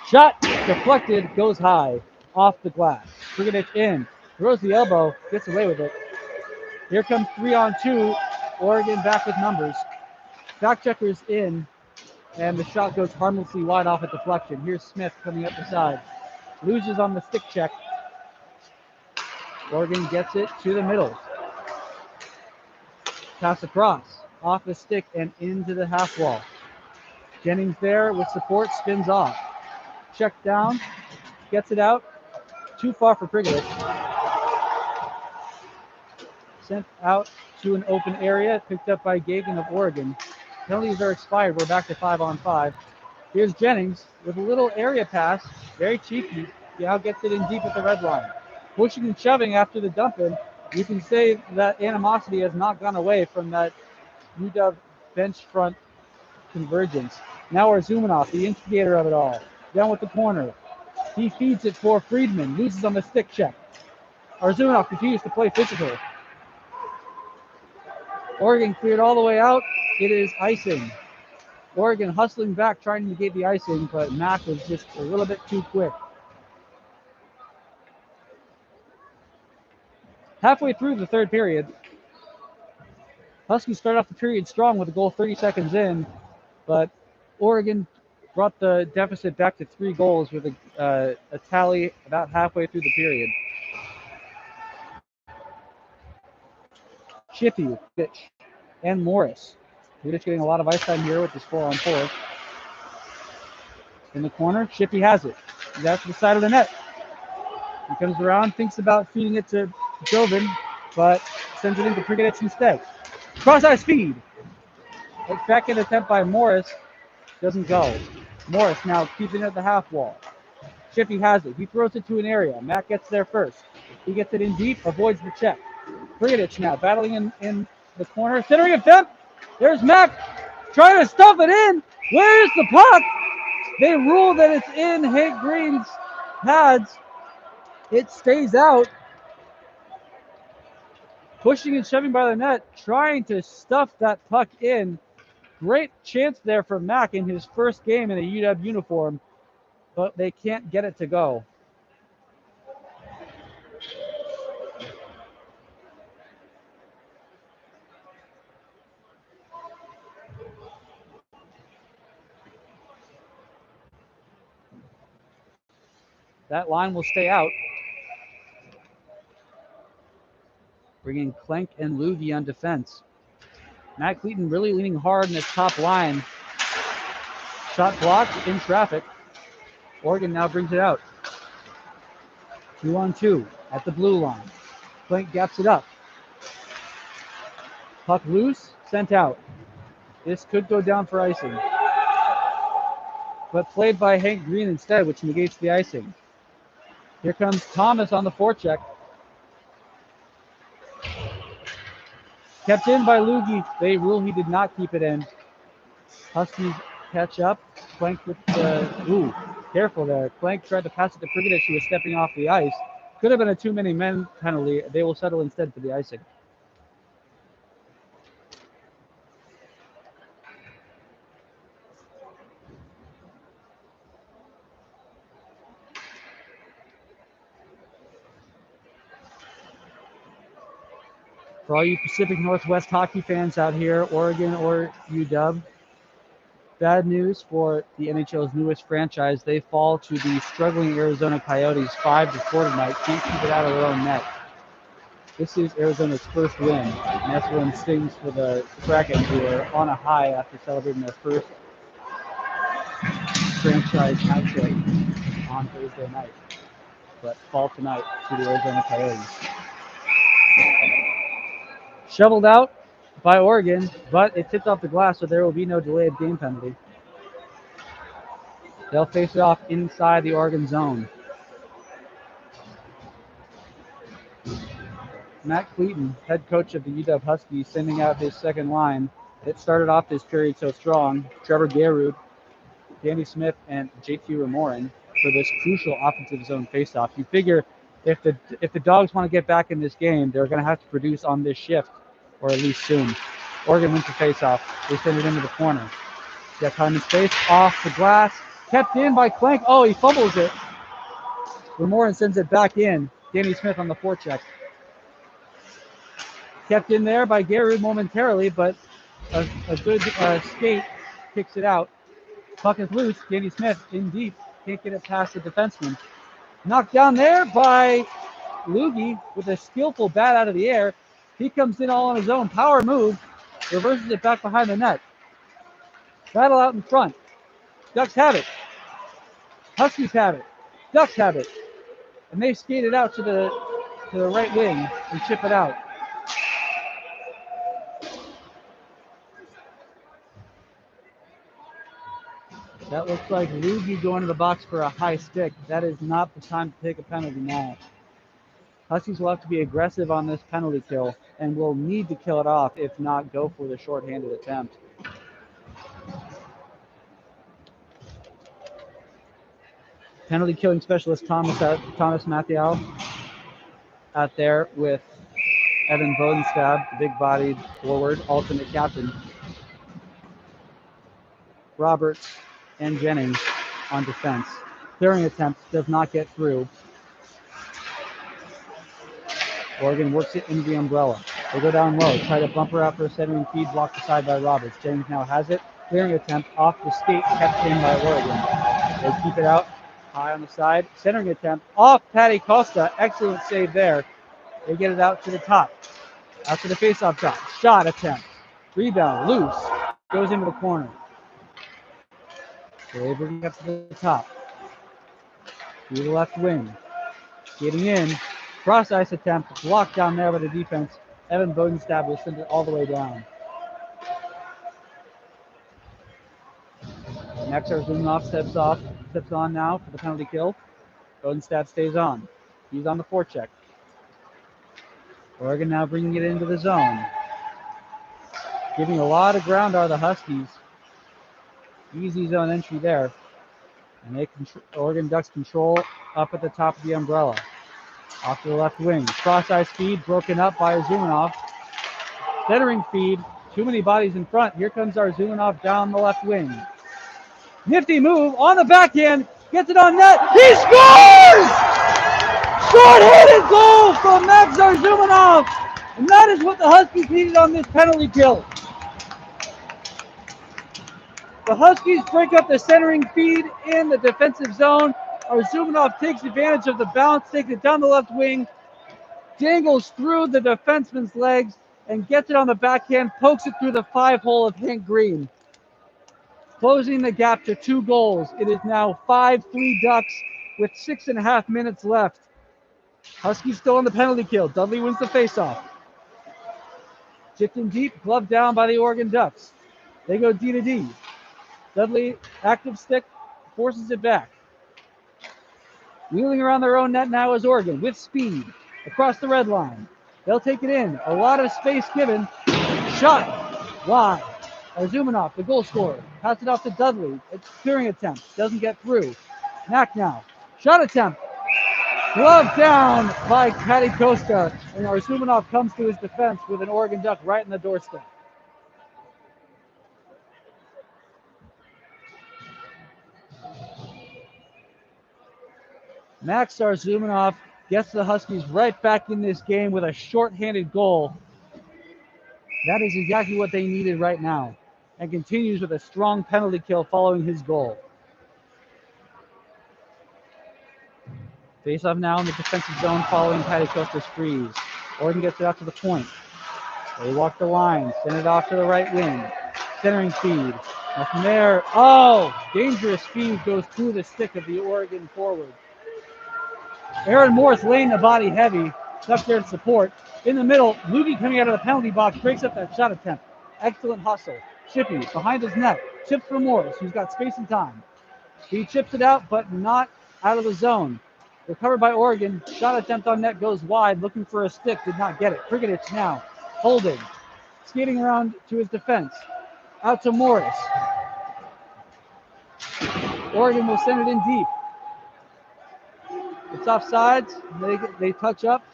Speaker 1: Shot deflected, goes high, off the glass. Prigodic in, throws the elbow, gets away with it. Here comes 3-on-2. Oregon back with numbers. Back checkers in, and the shot goes harmlessly wide off at deflection. Here's Smith coming up the side. Loses on the stick check. Oregon gets it to the middle. Pass across, off the stick and into the half wall. Jennings there with support, spins off. Check down, gets it out. Too far for Prigodic. Sent out to an open area, picked up by Gagan of Oregon. Penalties are expired. We're back to 5-on-5. Here's Jennings with a little area pass, very cheeky. He now gets it in deep at the red line. Pushing and shoving after the dump in. You can say that animosity has not gone away from that UW bench front convergence. Now Arzumanoff, the instigator of it all. Down with the corner. He feeds it for Friedman. Loses on the stick check. Arzumanoff continues to play physical. Oregon cleared all the way out. It is icing. Oregon hustling back, trying to negate the icing, but Mack was just a little bit too quick. Halfway through the third period, Huskies start off the period strong with a goal 30 seconds in, but Oregon brought the deficit back to 3 goals with a tally about halfway through the period. Shippey, Fitch, and Morris. Fitch getting a lot of ice time here with this 4-on-4. In the corner, Shippey has it. He's out to the side of the net. He comes around, thinks about feeding it to Jovan, but sends it into Prigodic instead. Cross-ice feed. A second attempt by Morris doesn't go. Morris now keeping it at the half wall. Chippy has it. He throws it to an area. Matt gets there first. He gets it in deep, avoids the check. Frigadich now battling in the corner. Centering attempt. There's Mac trying to stuff it in. Where's the puck? They rule that it's in Hank Green's pads. It stays out. Pushing and shoving by the net, trying to stuff that puck in. Great chance there for Mac in his first game in a UW uniform, but they can't get it to go. That line will stay out. Bringing Klenk and Lugie on defense. Matt Cleaton really leaning hard in his top line. Shot blocked in traffic. Oregon now brings it out. 2-on-2 at the blue line. Klenk gaps it up. Puck loose, sent out. This could go down for icing. But played by Hank Green instead, which negates the icing. Here comes Thomas on the forecheck. Kept in by Lugie. They rule he did not keep it in. Huskies catch up. Klenk with the, careful there. Klenk tried to pass it to Frigadich, who was stepping off the ice. Could have been a too many men penalty. They will settle instead for the icing. For all you Pacific Northwest hockey fans out here, Oregon or UW, bad news for the NHL's newest franchise. They fall to the struggling Arizona Coyotes 5-4 tonight. Can't keep it out of their own net. This is Arizona's first win, and that's one stings for the Kraken, who are on a high after celebrating their first franchise hat trick on Thursday night. But fall tonight to the Arizona Coyotes. Shoveled out by Oregon, but it tipped off the glass, so there will be no delayed game penalty. They'll face it off inside the Oregon zone. Matt Cleaton, head coach of the UW Huskies, sending out his second line. It started off this period so strong. Trevor Garrud, Danny Smith, and JT Ramorin for this crucial offensive zone faceoff. You figure if the Dogs want to get back in this game, they're going to have to produce on this shift, or at least soon. Oregon wins the faceoff. They send it into the corner. Got time and space off the glass. Kept in by Klenk. Oh, he fumbles it. Ramorin sends it back in. Danny Smith on the forecheck. Kept in there by Garrett momentarily, but a good skate kicks it out. Puck is loose. Danny Smith in deep. Can't get it past the defenseman. Knocked down there by Lugie with a skillful bat out of the air. He comes in all on his own. Power move. Reverses it back behind the net. Battle out in front. Ducks have it. Huskies have it. Ducks have it. And they skate it out to the right wing and chip it out. That looks like Lugie going to the box for a high stick. That is not the time to take a penalty now. Huskies will have to be aggressive on this penalty kill and will need to kill it off, if not go for the shorthanded attempt. Penalty killing specialist Thomas Mathieu out there with Evan Bodenstab, the big-bodied forward, alternate captain. Roberts and Jennings on defense. Clearing attempt does not get through. Oregon works it into the umbrella. They go down low, try to bumper out for a centering feed, blocked aside by Roberts. Jennings now has it. Clearing attempt off the skate, kept in by Oregon. They keep it out high on the side. Centering attempt off Patty Costa. Excellent save there. They get it out to the top. Out to the faceoff top. Shot attempt. Rebound. Loose. Goes into the corner. So they bring it up to the top. To the left wing. Getting in. Cross ice attempt. Blocked down there by the defense. Evan Bodenstab will send it all the way down. Next, our Zumanoff steps on now for the penalty kill. Bodenstad stays on. He's on the forecheck. Oregon now bringing it into the zone. Giving a lot of ground are the Huskies. Easy zone entry there. And Oregon Ducks control up at the top of the umbrella. Off to the left wing. Cross-ice feed broken up by Arzumanov. Centering feed. Too many bodies in front. Here comes Arzumanov down the left wing. Nifty move on the backhand. Gets it on net. He scores! Short-handed goal from Max Arzumanov. And that is what the Huskies needed on this penalty kill. The Huskies break up the centering feed in the defensive zone. Arzumanov takes advantage of the bounce, takes it down the left wing, dangles through the defenseman's legs, and gets it on the backhand, pokes it through the 5-hole of Hank Green. Closing the gap to 2 goals. It is now 5-3 Ducks with 6.5 minutes left. Huskies still on the penalty kill. Dudley wins the faceoff. Chipped in deep, gloved down by the Oregon Ducks. They go D to D. Dudley, active stick, forces it back. Wheeling around their own net now is Oregon with speed across the red line. They'll take it in. A lot of space given. Shot wide. Arzumanov, the goal scorer, passes it off to Dudley. It's clearing attempt. Doesn't get through. Mack now. Shot attempt. Glove down by Patty Costa. And Arzumanov comes to his defense with an Oregon Duck right in the doorstep. Max Arzumanov gets the Huskies right back in this game with a short-handed goal. That is exactly what they needed right now, and continues with a strong penalty kill following his goal. Face-off now in the defensive zone following Patty Costa's freeze. Oregon gets it out to the point. They walk the line, send it off to the right wing. Centering feed. And from there, dangerous feed goes through the stick of the Oregon forward. Aaron Morris laying the body heavy, stuck there to support. In the middle, Lugie coming out of the penalty box, breaks up that shot attempt. Excellent hustle. Chippy behind his net, chips for Morris, who's got space and time. He chips it out, but not out of the zone. Recovered by Oregon, shot attempt on net goes wide, looking for a stick, did not get it. Kriketich now, holding, skating around to his defense. Out to Morris. Oregon will send it in deep. It's offsides. They touch up.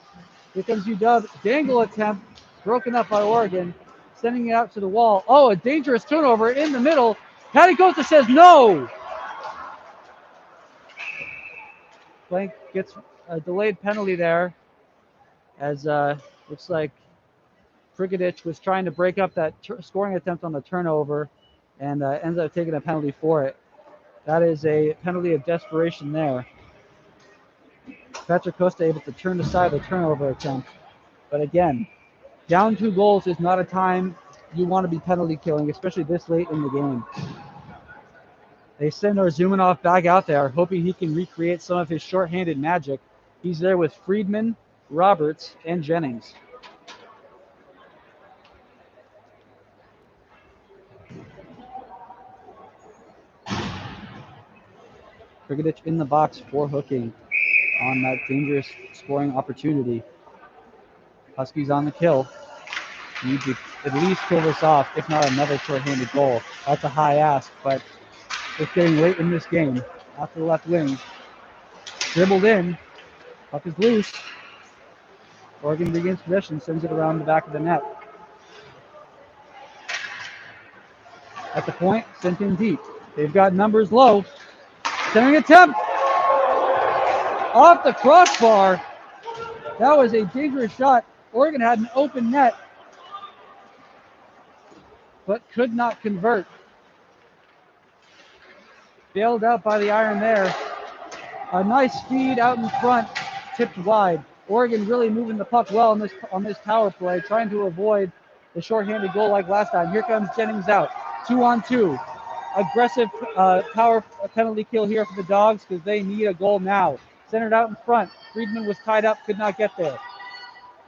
Speaker 1: Here comes UW. Dangle attempt. Broken up by Oregon. Sending it out to the wall. Oh, a dangerous turnover in the middle. Patty Costa says no. Blank gets a delayed penalty there. As looks like Kriketich was trying to break up that scoring attempt on the turnover and ends up taking a penalty for it. That is a penalty of desperation there. Patrick Costa able to turn aside the turnover attempt. But again, down 2 goals is not a time you want to be penalty killing, especially this late in the game. They send Arzumanov back out there, hoping he can recreate some of his shorthanded magic. He's there with Friedman, Roberts, and Jennings. Kriketich in the box for hooking on that dangerous scoring opportunity. Huskies on the kill. Need to at least kill this off, if not another short-handed goal. That's a high ask, but it's getting late in this game. Off to the left wing. Dribbled in. Puck is loose. Oregon regains possession, sends it around the back of the net. At the point, sent in deep. They've got numbers low. Centering attempt. Off the crossbar. That was a dangerous shot. Oregon had an open net, but could not convert. Bailed out by the iron there. A nice feed out in front, tipped wide. Oregon really moving the puck well on this power play, trying to avoid the shorthanded goal like last time. Here comes Jennings out. 2-on-2. Aggressive power penalty kill here for the Dogs because they need a goal now. Centered out in front. Friedman was tied up, could not get there.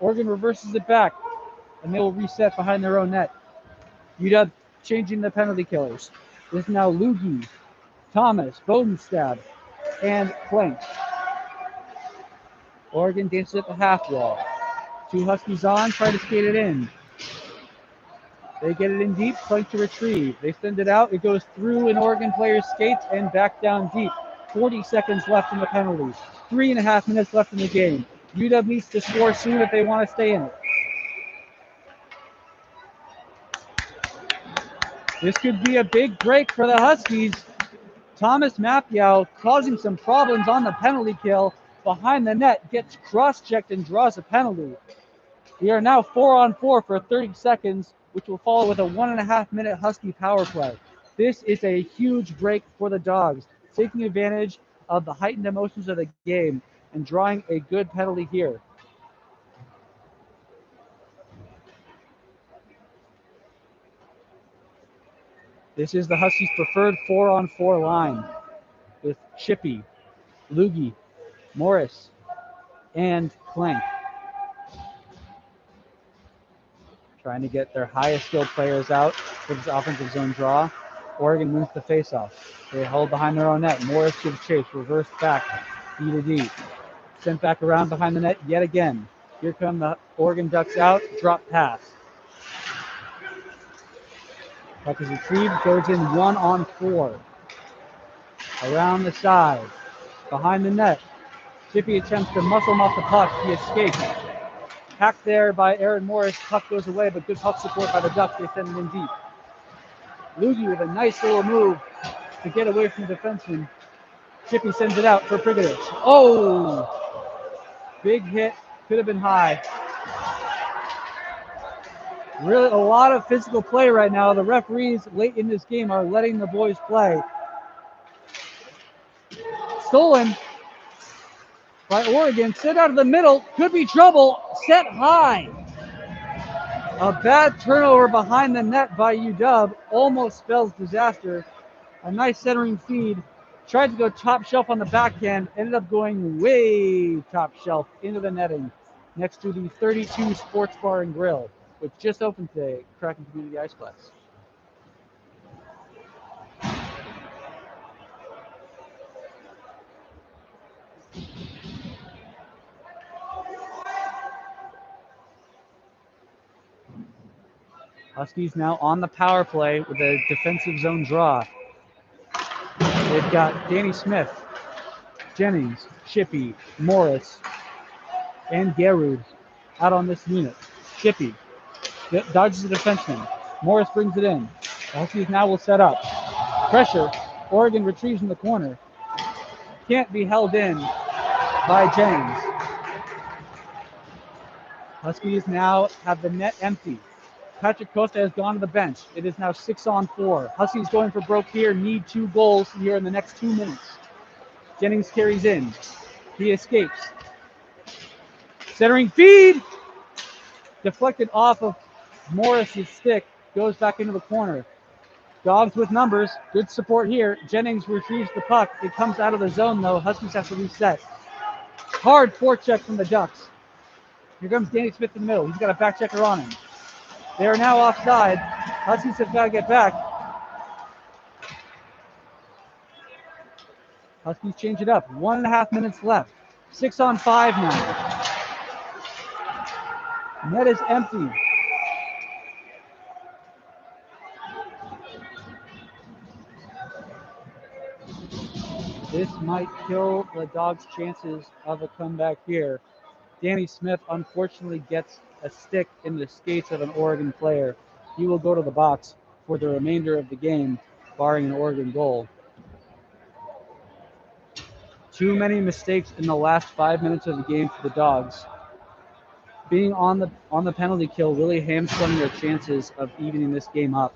Speaker 1: Oregon reverses it back, and they will reset behind their own net. UW changing the penalty killers. This is now Lugie, Thomas, Bodenstad, and Plank. Oregon dances at the half wall. 2 Huskies on, try to skate it in. They get it in deep, Plank to retrieve. They send it out. It goes through an Oregon player's skates and back down deep. 40 seconds left in the penalty. 3.5 minutes left in the game. UW needs to score soon if they want to stay in it. This could be a big break for the Huskies. Thomas Mappiau causing some problems on the penalty kill. Behind the net, gets cross-checked and draws a penalty. We are now 4-on-4 for 30 seconds, which will follow with a 1.5-minute Husky power play. This is a huge break for the Dogs, taking advantage of the heightened emotions of the game and drawing a good penalty here. This is the Huskies' preferred 4-on-4 line with Chippy, Loogie, Morris, and Plank. Trying to get their highest skilled players out for this offensive zone draw. Oregon wins the faceoff. They hold behind their own net. Morris gives chase, reverse back, D to D. Sent back around behind the net yet again. Here come the Oregon Ducks out, drop pass. Puck is retrieved, goes in 1-on-4. Around the side, behind the net. Chippy attempts to muscle him off the puck. He escapes. Hacked there by Aaron Morris. Puck goes away, but good puck support by the Ducks. They send it in deep. Loogie with a nice little move to get away from the defenseman. Chippy sends it out for Prigadich. Oh! Big hit. Could have been high. Really a lot of physical play right now. The referees late in this game are letting the boys play. Stolen by Oregon. Sent out of the middle. Could be trouble. Set high. A bad turnover behind the net by UW. Almost spells disaster. A nice centering feed. Tried to go top shelf on the backhand. Ended up going way top shelf into the netting next to the 32 Sports Bar and Grill, which just opened today, Kraken Community Iceplex. Huskies now on the power play with a defensive zone draw. They've got Danny Smith, Jennings, Chippy, Morris, and Gerud out on this unit. Chippy dodges the defenseman. Morris brings it in. The Huskies now will set up. Pressure. Oregon retrieves in the corner. Can't be held in by Jennings. Huskies now have the net empty. Patrick Costa has gone to the bench. It is now 6-on-4. Huskies going for broke here. Need 2 goals here in the next 2 minutes. Jennings carries in. He escapes. Centering feed. Deflected off of Morris's stick. Goes back into the corner. Dogs with numbers. Good support here. Jennings retrieves the puck. It comes out of the zone though. Huskies have to reset. Hard forecheck from the Ducks. Here comes Danny Smith in the middle. He's got a back checker on him. They are now offside. Huskies have got to get back. Huskies change it up. 1.5 minutes left. 6-on-5 now. Net is empty. This might kill the Dogs' chances of a comeback here. Danny Smith unfortunately gets a stick in the skates of an Oregon player. He will go to the box for the remainder of the game, barring an Oregon goal. Too many mistakes in the last 5 minutes of the game for the Dogs. Being on the penalty kill really hamstrung their chances of evening this game up.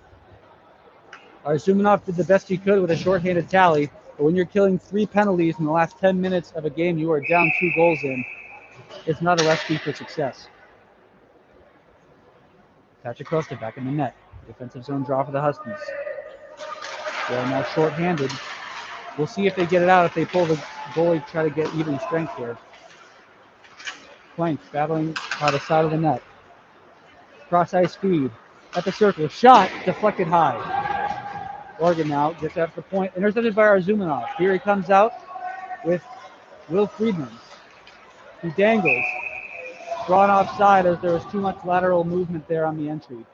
Speaker 1: Arzumanov did the best he could with a shorthanded tally, but when you're killing 3 penalties in the last 10 minutes of a game you are down 2 goals in, it's not a recipe for success. Patrick Costa back in the net. Defensive zone draw for the Huskies. They are now short-handed. We'll see if they get it out, if they pull the goalie, try to get even strength here. Plank battling by the side of the net. Cross-ice feed. At the circle. Shot. Deflected high. Oregon now gets out to the point. Intercepted by Arzumanov. Here he comes out with Will Friedman. He dangles. Drawn offside as there was too much lateral movement there on the entry.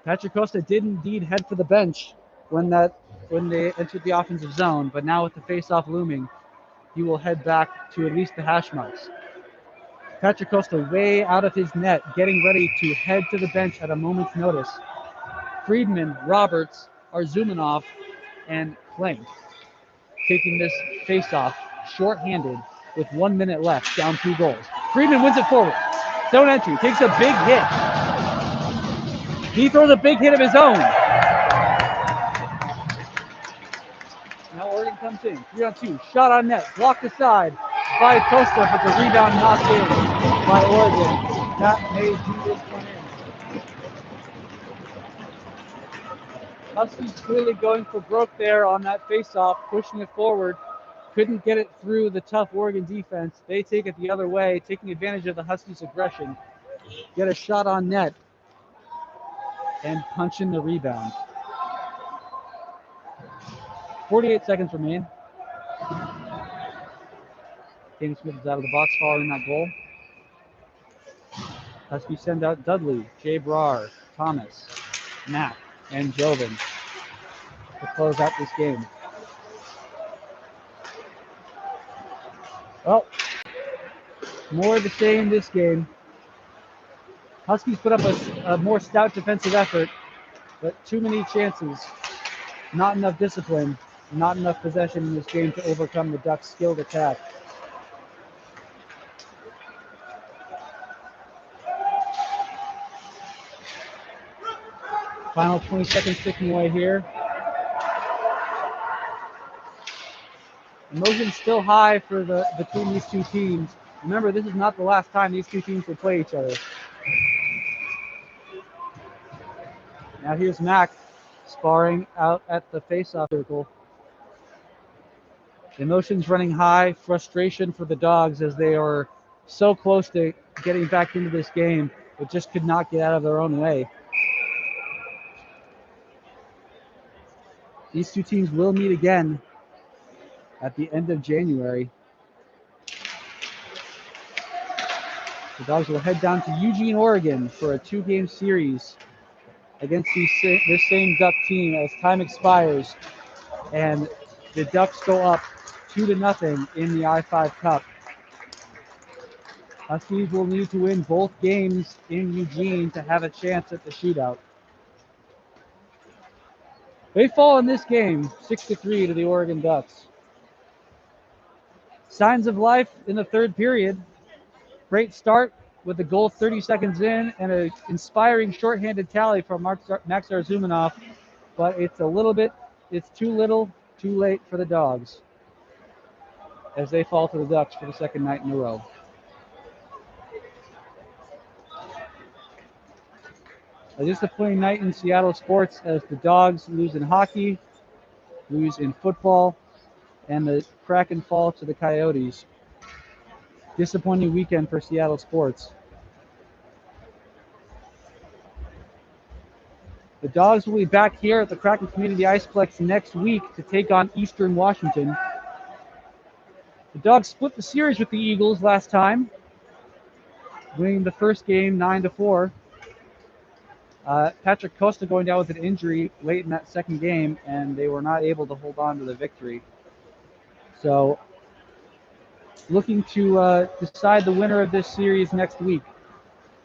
Speaker 1: Patrick Costa did indeed head for the bench when they entered the offensive zone, but now with the face-off looming, he will head back to at least the hash marks. Patrick Costa way out of his net, getting ready to head to the bench at a moment's notice. Friedman, Roberts, Arzumanov, and Plank taking this face-off short-handed with 1 minute left, down 2 goals. Friedman wins it forward. Zone entry, takes a big hit. He throws a big hit of his own. Now Oregon comes in, 3-on-2, shot on net, blocked aside by Costa, but the rebound knocked in by Oregon. That may do this one in. Huskies clearly going for broke there on that face-off, pushing it forward. Couldn't get it through the tough Oregon defense. They take it the other way, taking advantage of the Huskies' aggression. Get a shot on net and punch in the rebound. 48 seconds remain. James Smith is out of the box following that goal. Huskies send out Dudley, Jay Brar, Thomas, Mack, and Joven to close out this game. Well, more of the same this game. Huskies put up a more stout defensive effort, but too many chances, not enough discipline, not enough possession in this game to overcome the Ducks' skilled attack. Final 20 seconds ticking away here. Emotion's still high for between these two teams. Remember, this is not the last time these two teams will play each other. Now here's Mack sparring out at the face-off circle. Emotions running high, frustration for the Dogs as they are so close to getting back into this game, but just could not get out of their own way. These two teams will meet again at the end of January. The Dogs will head down to Eugene, Oregon for a 2-game series against this same Duck team as time expires, and the Ducks go up 2-0 in the I-5 Cup. Huskies will need to win both games in Eugene to have a chance at the shootout. They fall in this game 6-3 to the Oregon Ducks. Signs of life in the third period. Great start with the goal 30 seconds in and an inspiring shorthanded tally from Max Arzumanov, but it's too little, too late for the Dogs as they fall to the Ducks for the second night in a row. A disappointing night in Seattle sports as the Dogs lose in hockey, lose in football, and the Kraken fall to the Coyotes. Disappointing weekend for Seattle sports. The Dogs will be back here at the Kraken Community Iceplex next week to take on Eastern Washington. The Dogs split the series with the Eagles last time, winning the first game 9-4. Patrick Costa going down with an injury late in that second game, and they were not able to hold on to the victory. So, looking to decide the winner of this series next week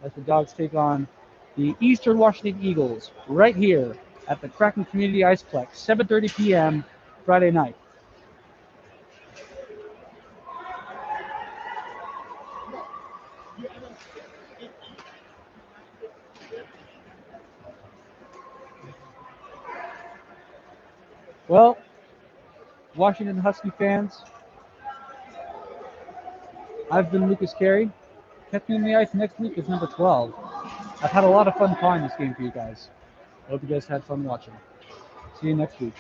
Speaker 1: as the Dogs take on the Eastern Washington Eagles right here at the Kraken Community Iceplex, 7:30 p.m. Friday night. Well, Washington Husky fans, I've been Lucas Carey. Catch me in the ice next week is number 12. I've had a lot of fun calling this game for you guys. I hope you guys had fun watching. See you next week.